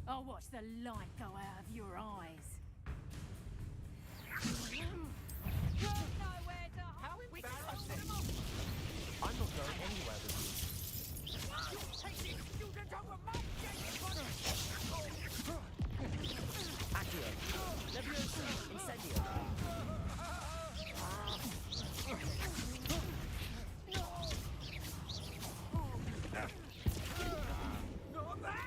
I'll watch the light go out of your eyes. Nowhere to How embarrassing! I'm not going anywhere with you. You're taking student over my dead body! Accio! Leviosa! Incendio! Not that!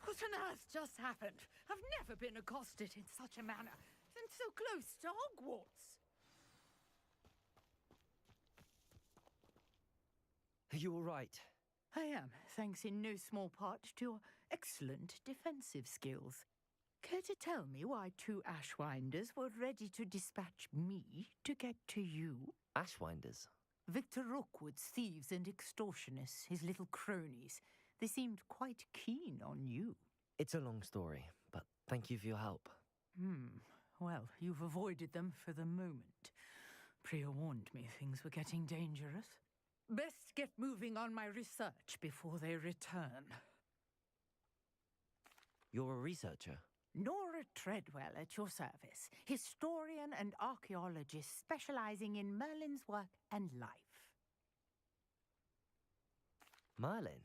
What on earth just happened? I've never been accosted in such a manner, and so close to Hogwarts. Are you all right? I am, thanks in no small part to your excellent defensive skills. Care to tell me why 2 Ashwinders were ready to dispatch me to get to you? Ashwinders? Victor Rookwood's thieves and extortionists, his little cronies. They seemed quite keen on you. It's a long story, but thank you for your help. Well, you've avoided them for the moment. Priya warned me things were getting dangerous. Best get moving on my research before they return. You're a researcher? Nora Treadwell at your service, historian and archaeologist specializing in Merlin's work and life. Merlin?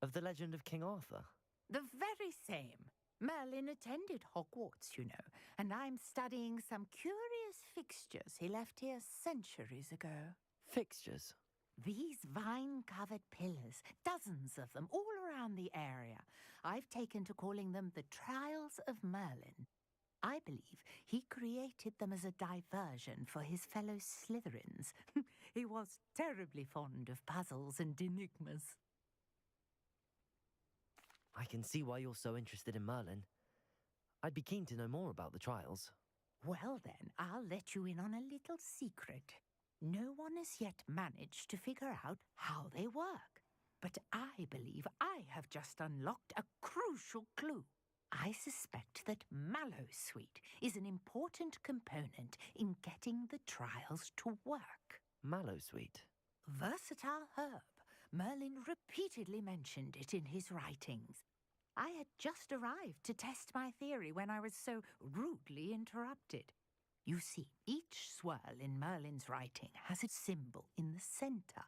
Of the legend of King Arthur? The very same. Merlin attended Hogwarts, you know, and I'm studying some curious fixtures he left here centuries ago. Fixtures? These vine-covered pillars, dozens of them, all around the area. I've taken to calling them the Trials of Merlin. I believe he created them as a diversion for his fellow Slytherins. He was terribly fond of puzzles and enigmas. I can see why you're so interested in Merlin. I'd be keen to know more about the trials. Well then, I'll let you in on a little secret. No one has yet managed to figure out how they work. But I believe I have just unlocked a crucial clue. I suspect that Mallowsweet is an important component in getting the trials to work. Mallowsweet? Versatile herb. Merlin repeatedly mentioned it in his writings. I had just arrived to test my theory when I was so rudely interrupted. You see, each swirl in Merlin's writing has its symbol in the center.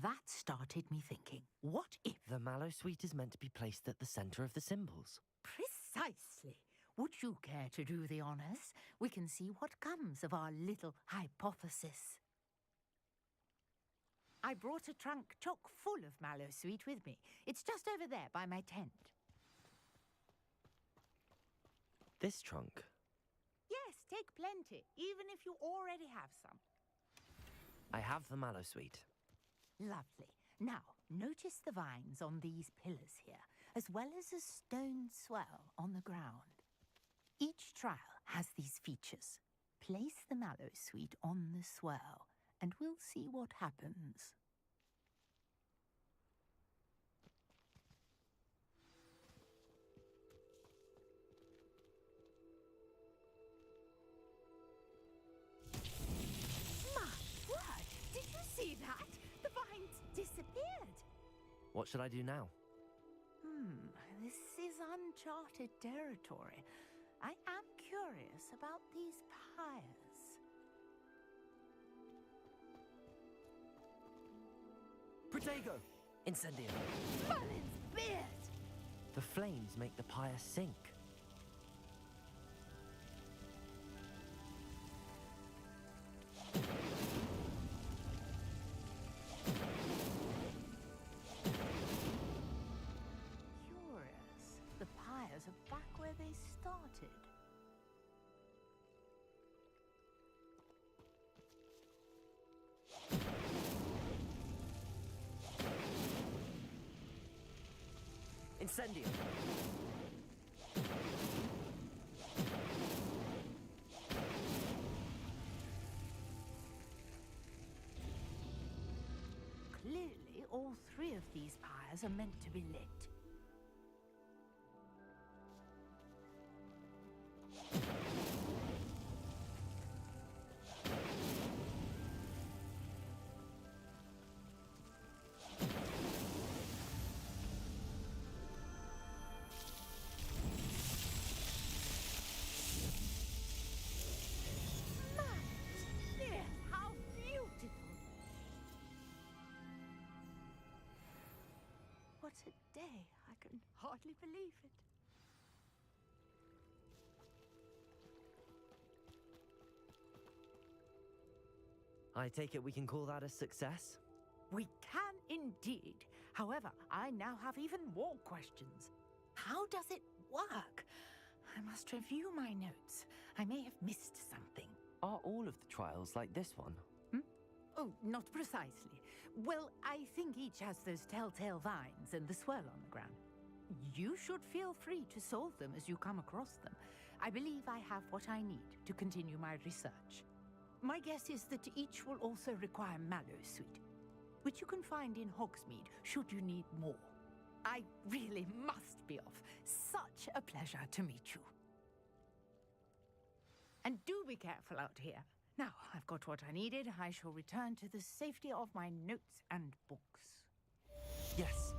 That started me thinking, what if... The Mallowsweet is meant to be placed at the center of the symbols. Precisely. Would you care to do the honors? We can see what comes of our little hypothesis. I brought a trunk chock full of Mallowsweet with me. It's just over there by my tent. This trunk? Yes, take plenty, even if you already have some. I have the Mallowsweet. Lovely. Now, notice the vines on these pillars here, as well as a stone swell on the ground. Each trial has these features. Place the Mallowsweet on the swell, and we'll see what happens. My word! Did you see that? The vines disappeared. What should I do now? This is uncharted territory. I am curious about these pyres. Protego! Incendio! Merlin's spears! The flames make the pyre sink. Curious. The pyres are back where they started. Incendium! Clearly, all three of these pyres are meant to be lit. Yes, how beautiful! What a day! I can hardly believe it. I take it we can call that a success? We can indeed. However, I now have even more questions. How does it work? I must review my notes. I may have missed something. Are all of the trials like this one? Oh, not precisely. Well, I think each has those telltale vines and the swirl on the ground. You should feel free to solve them as you come across them. I believe I have what I need to continue my research. My guess is that each will also require Mallowsweet, which you can find in Hogsmeade should you need more. I really must be off. Such a pleasure to meet you. And do be careful out here. Now, I've got what I needed. I shall return to the safety of my notes and books. Yes.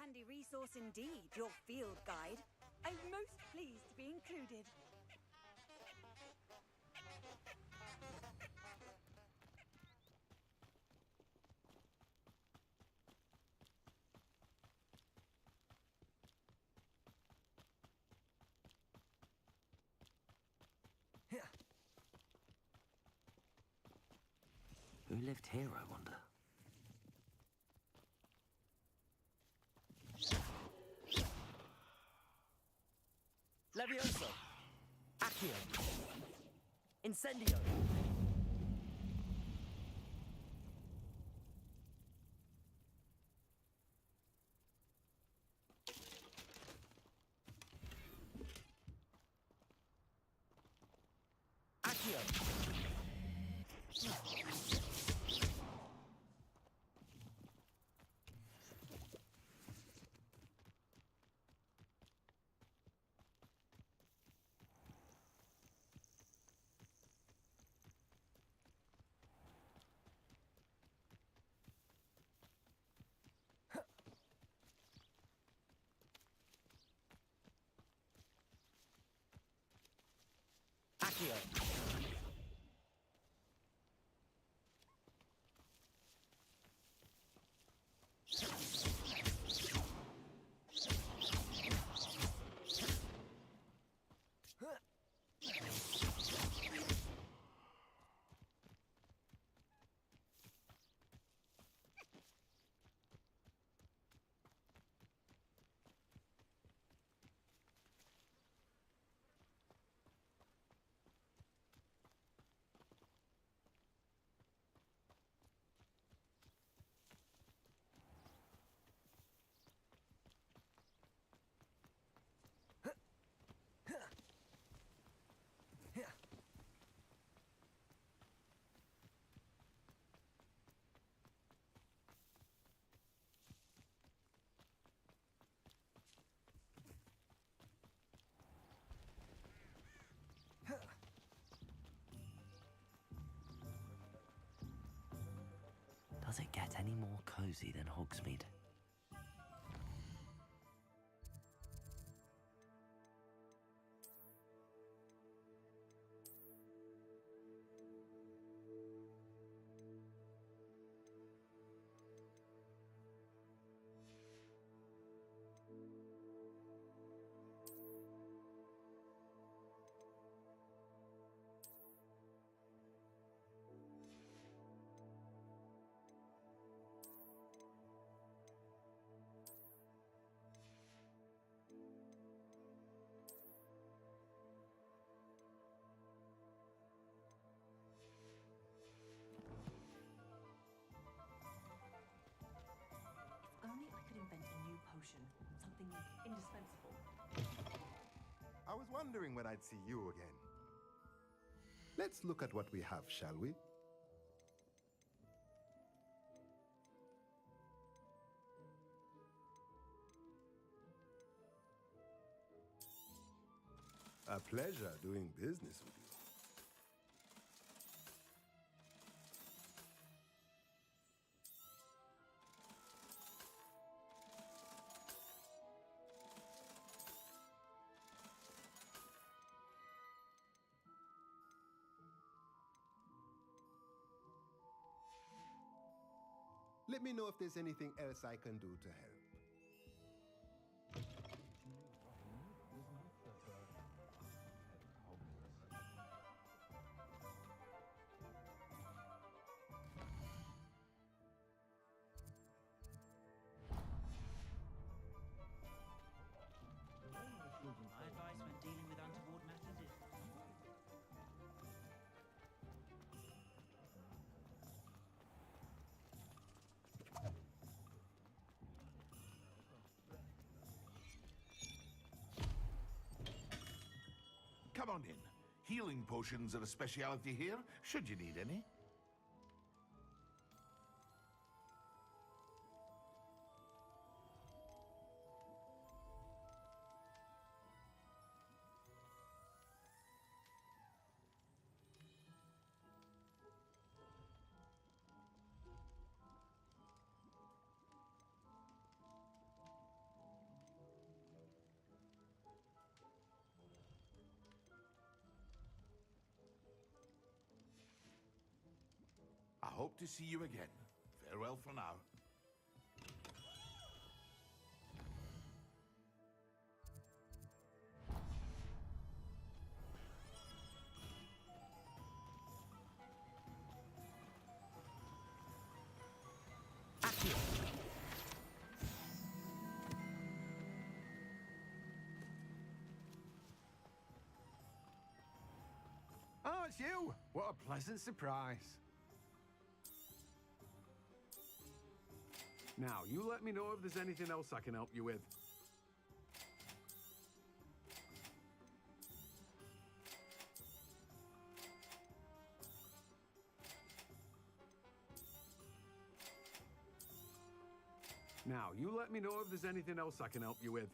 handy resource indeed, your field guide. I'm most pleased to be included. Who lived here, I wonder? Levioso! Accio! Incendio! Accio! Accio! Does it get any more cozy than Hogsmeade? Only I could invent a new potion, something indispensable. I was wondering when I'd see you again. Let's look at what we have, shall we? A pleasure doing business with you. Let me know if there's anything else I can do to help. My advice when dealing with untoward matters is... Come on in. Healing potions are a speciality here, should you need any. hope to see you again. Farewell for now. Oh, it's you! What a pleasant surprise. Now, you let me know if there's anything else I can help you with. Now, you let me know if there's anything else I can help you with.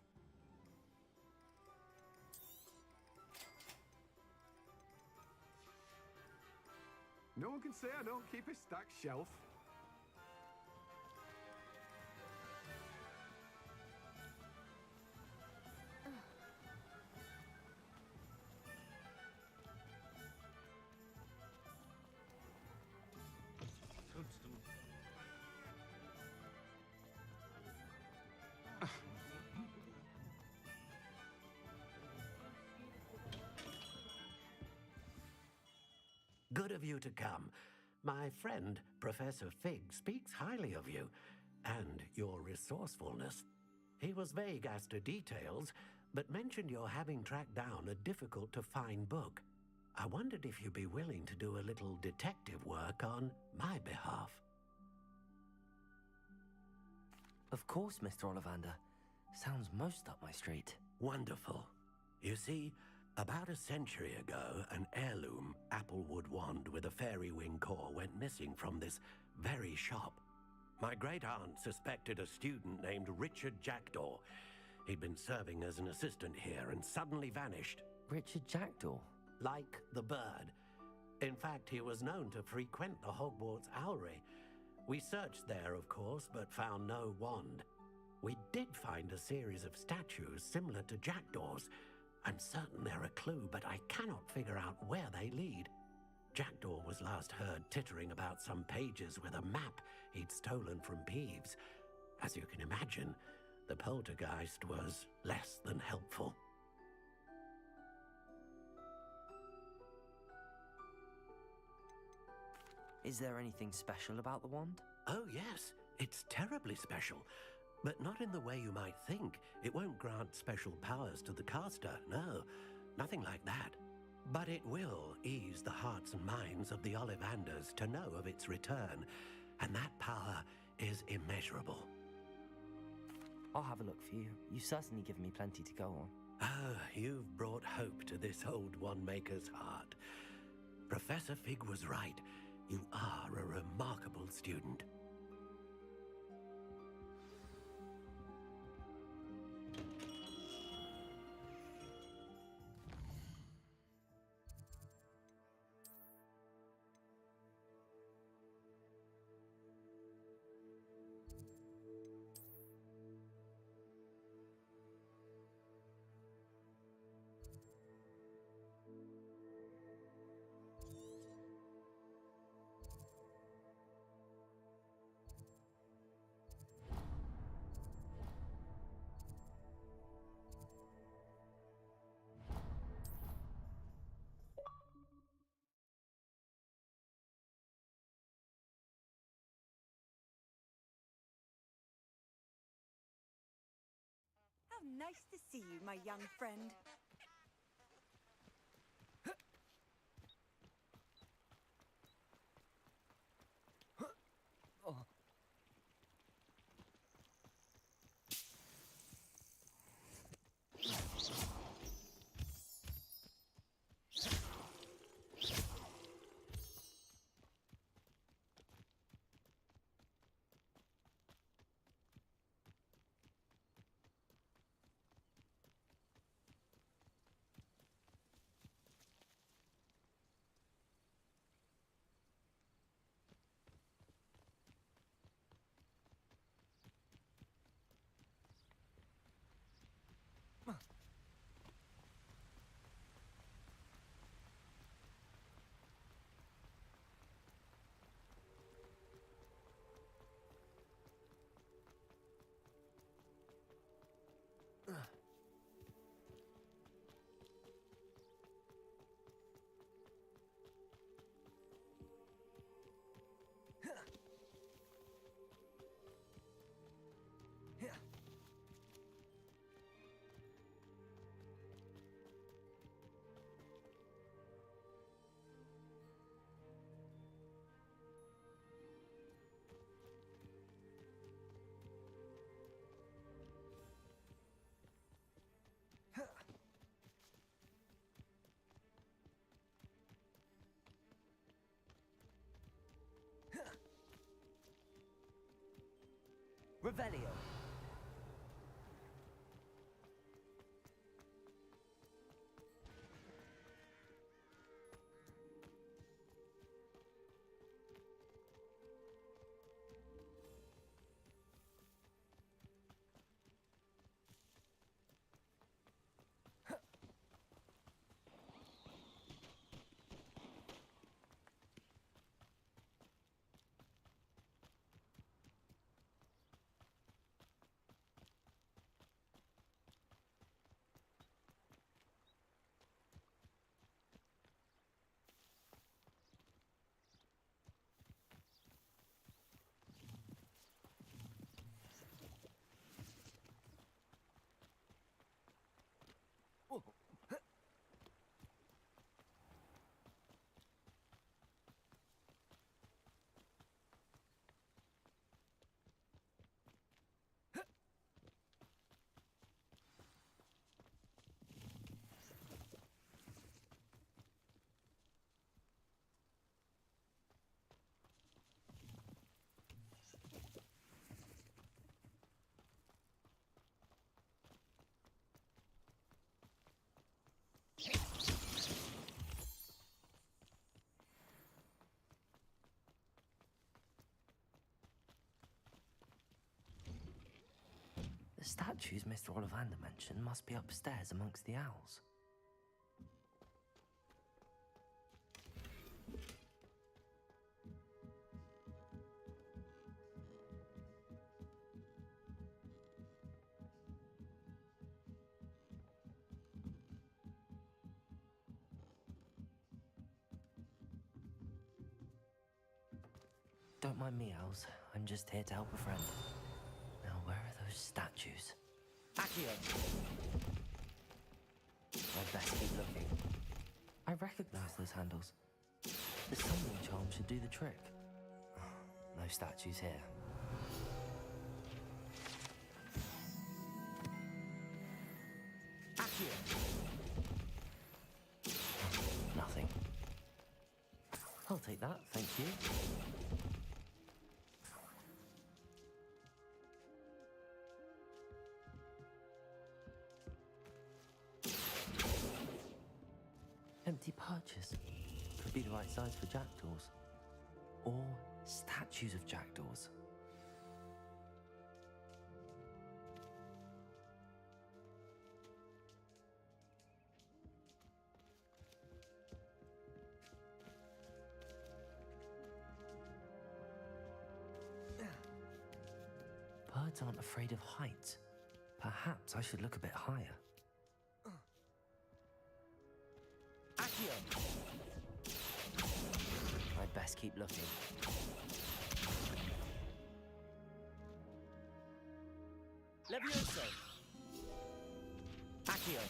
No one can say I don't keep a stacked shelf. Good of you to come. My friend, Professor Fig, speaks highly of you and your resourcefulness. He was vague as to details, but mentioned your having tracked down a difficult-to-find book. I wondered if you'd be willing to do a little detective work on my behalf. Of course, Mr. Ollivander. Sounds most up my street. Wonderful. You see, about a century ago, an heirloom applewood wand with a fairy wing core went missing from this very shop. My great-aunt suspected a student named Richard Jackdaw. He'd been serving as an assistant here and suddenly vanished. Richard Jackdaw? Like the bird. In fact, he was known to frequent the Hogwarts Owlery. We searched there, of course, but found no wand. We did find a series of statues similar to Jackdaw's. I'm certain they're a clue, but I cannot figure out where they lead. Jackdaw was last heard tittering about some pages with a map he'd stolen from Peeves. As you can imagine, the poltergeist was less than helpful. Is there anything special about the wand? Oh, yes. It's terribly special. But not in the way you might think. It won't grant special powers to the caster, no. Nothing like that. But it will ease the hearts and minds of the Ollivanders to know of its return. And that power is immeasurable. I'll have a look for you. You've certainly given me plenty to go on. Ah, you've brought hope to this old one-maker's heart. Professor Fig was right. You are a remarkable student. How nice to see you, my young friend. Revelio. The statues Mr. Ollivander mentioned must be upstairs amongst the owls. Don't mind me, owls. I'm just here to help a friend. Now, where are those statues? Accio! I'd best keep looking. I recognize those handles. The summoning charm should do the trick. No statues here. Accio! Nothing. I'll take that, thank you. Empty perches. Could be the right size for jackdaws. Or statues of jackdaws. Birds aren't afraid of heights. Perhaps I should look a bit higher. Accio! I'd best keep looking. Levioso! Accio!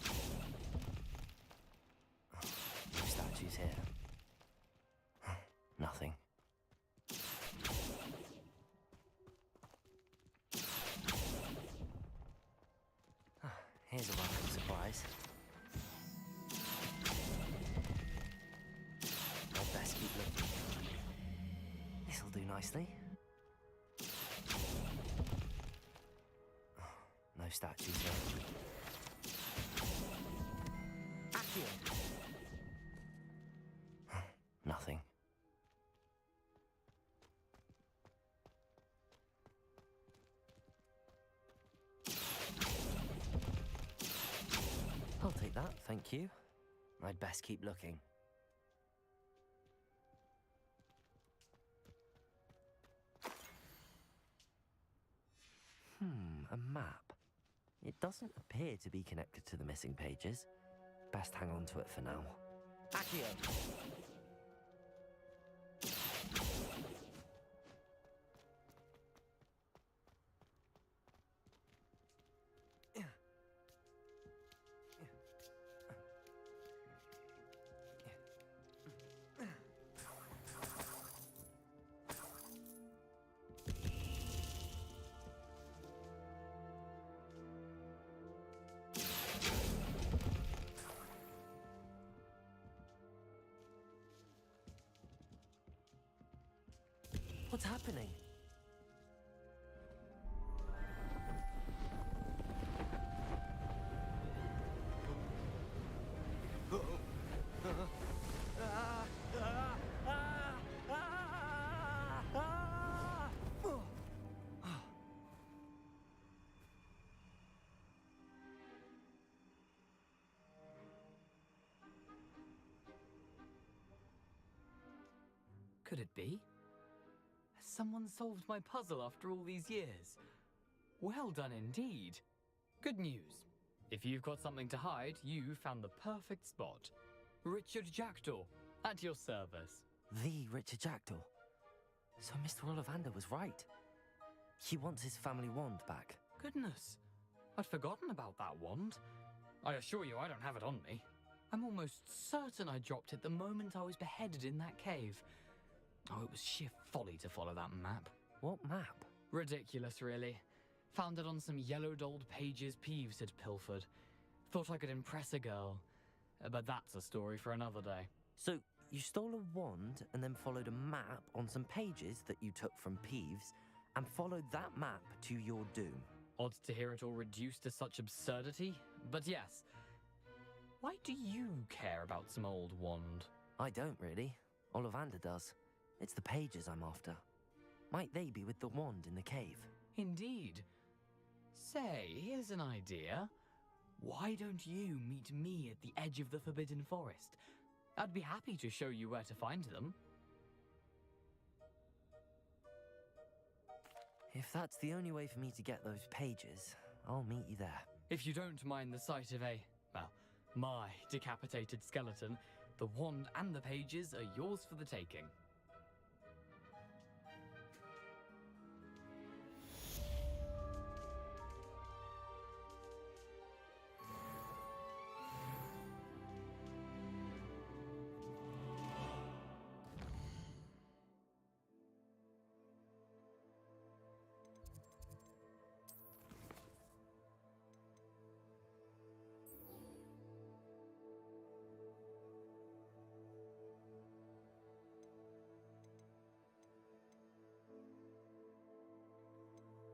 No statues here. Nothing. Here's a welcome surprise. I'd best keep looking. This'll do nicely. No statues here. Accio! Nothing. I'll take that, thank you. I'd best keep looking. A map. It doesn't appear to be connected to the missing pages. Best hang on to it for now. Accio! What's happening? Could it be? Has someone solved my puzzle after all these years? Well done indeed. Good news. If you've got something to hide, you found the perfect spot. Richard Jackdaw, at your service. The Richard Jackdaw. So Mr. Ollivander was right. He wants his family wand back. Goodness, I'd forgotten about that wand. I assure you I don't have it on me. I'm almost certain I dropped it the moment I was beheaded in that cave. Oh, it was sheer folly to follow that map. What map? Ridiculous, really. Found it on some yellowed old pages Peeves had pilfered. Thought I could impress a girl. But that's a story for another day. So, you stole a wand and then followed a map on some pages that you took from Peeves and followed that map to your doom. Odd to hear it all reduced to such absurdity, but yes. Why do you care about some old wand? I don't really. Ollivander does. It's the pages I'm after. Might they be with the wand in the cave? Indeed. Say, here's an idea. Why don't you meet me at the edge of the Forbidden Forest? I'd be happy to show you where to find them. If that's the only way for me to get those pages, I'll meet you there. If you don't mind the sight of my decapitated skeleton, the wand and the pages are yours for the taking.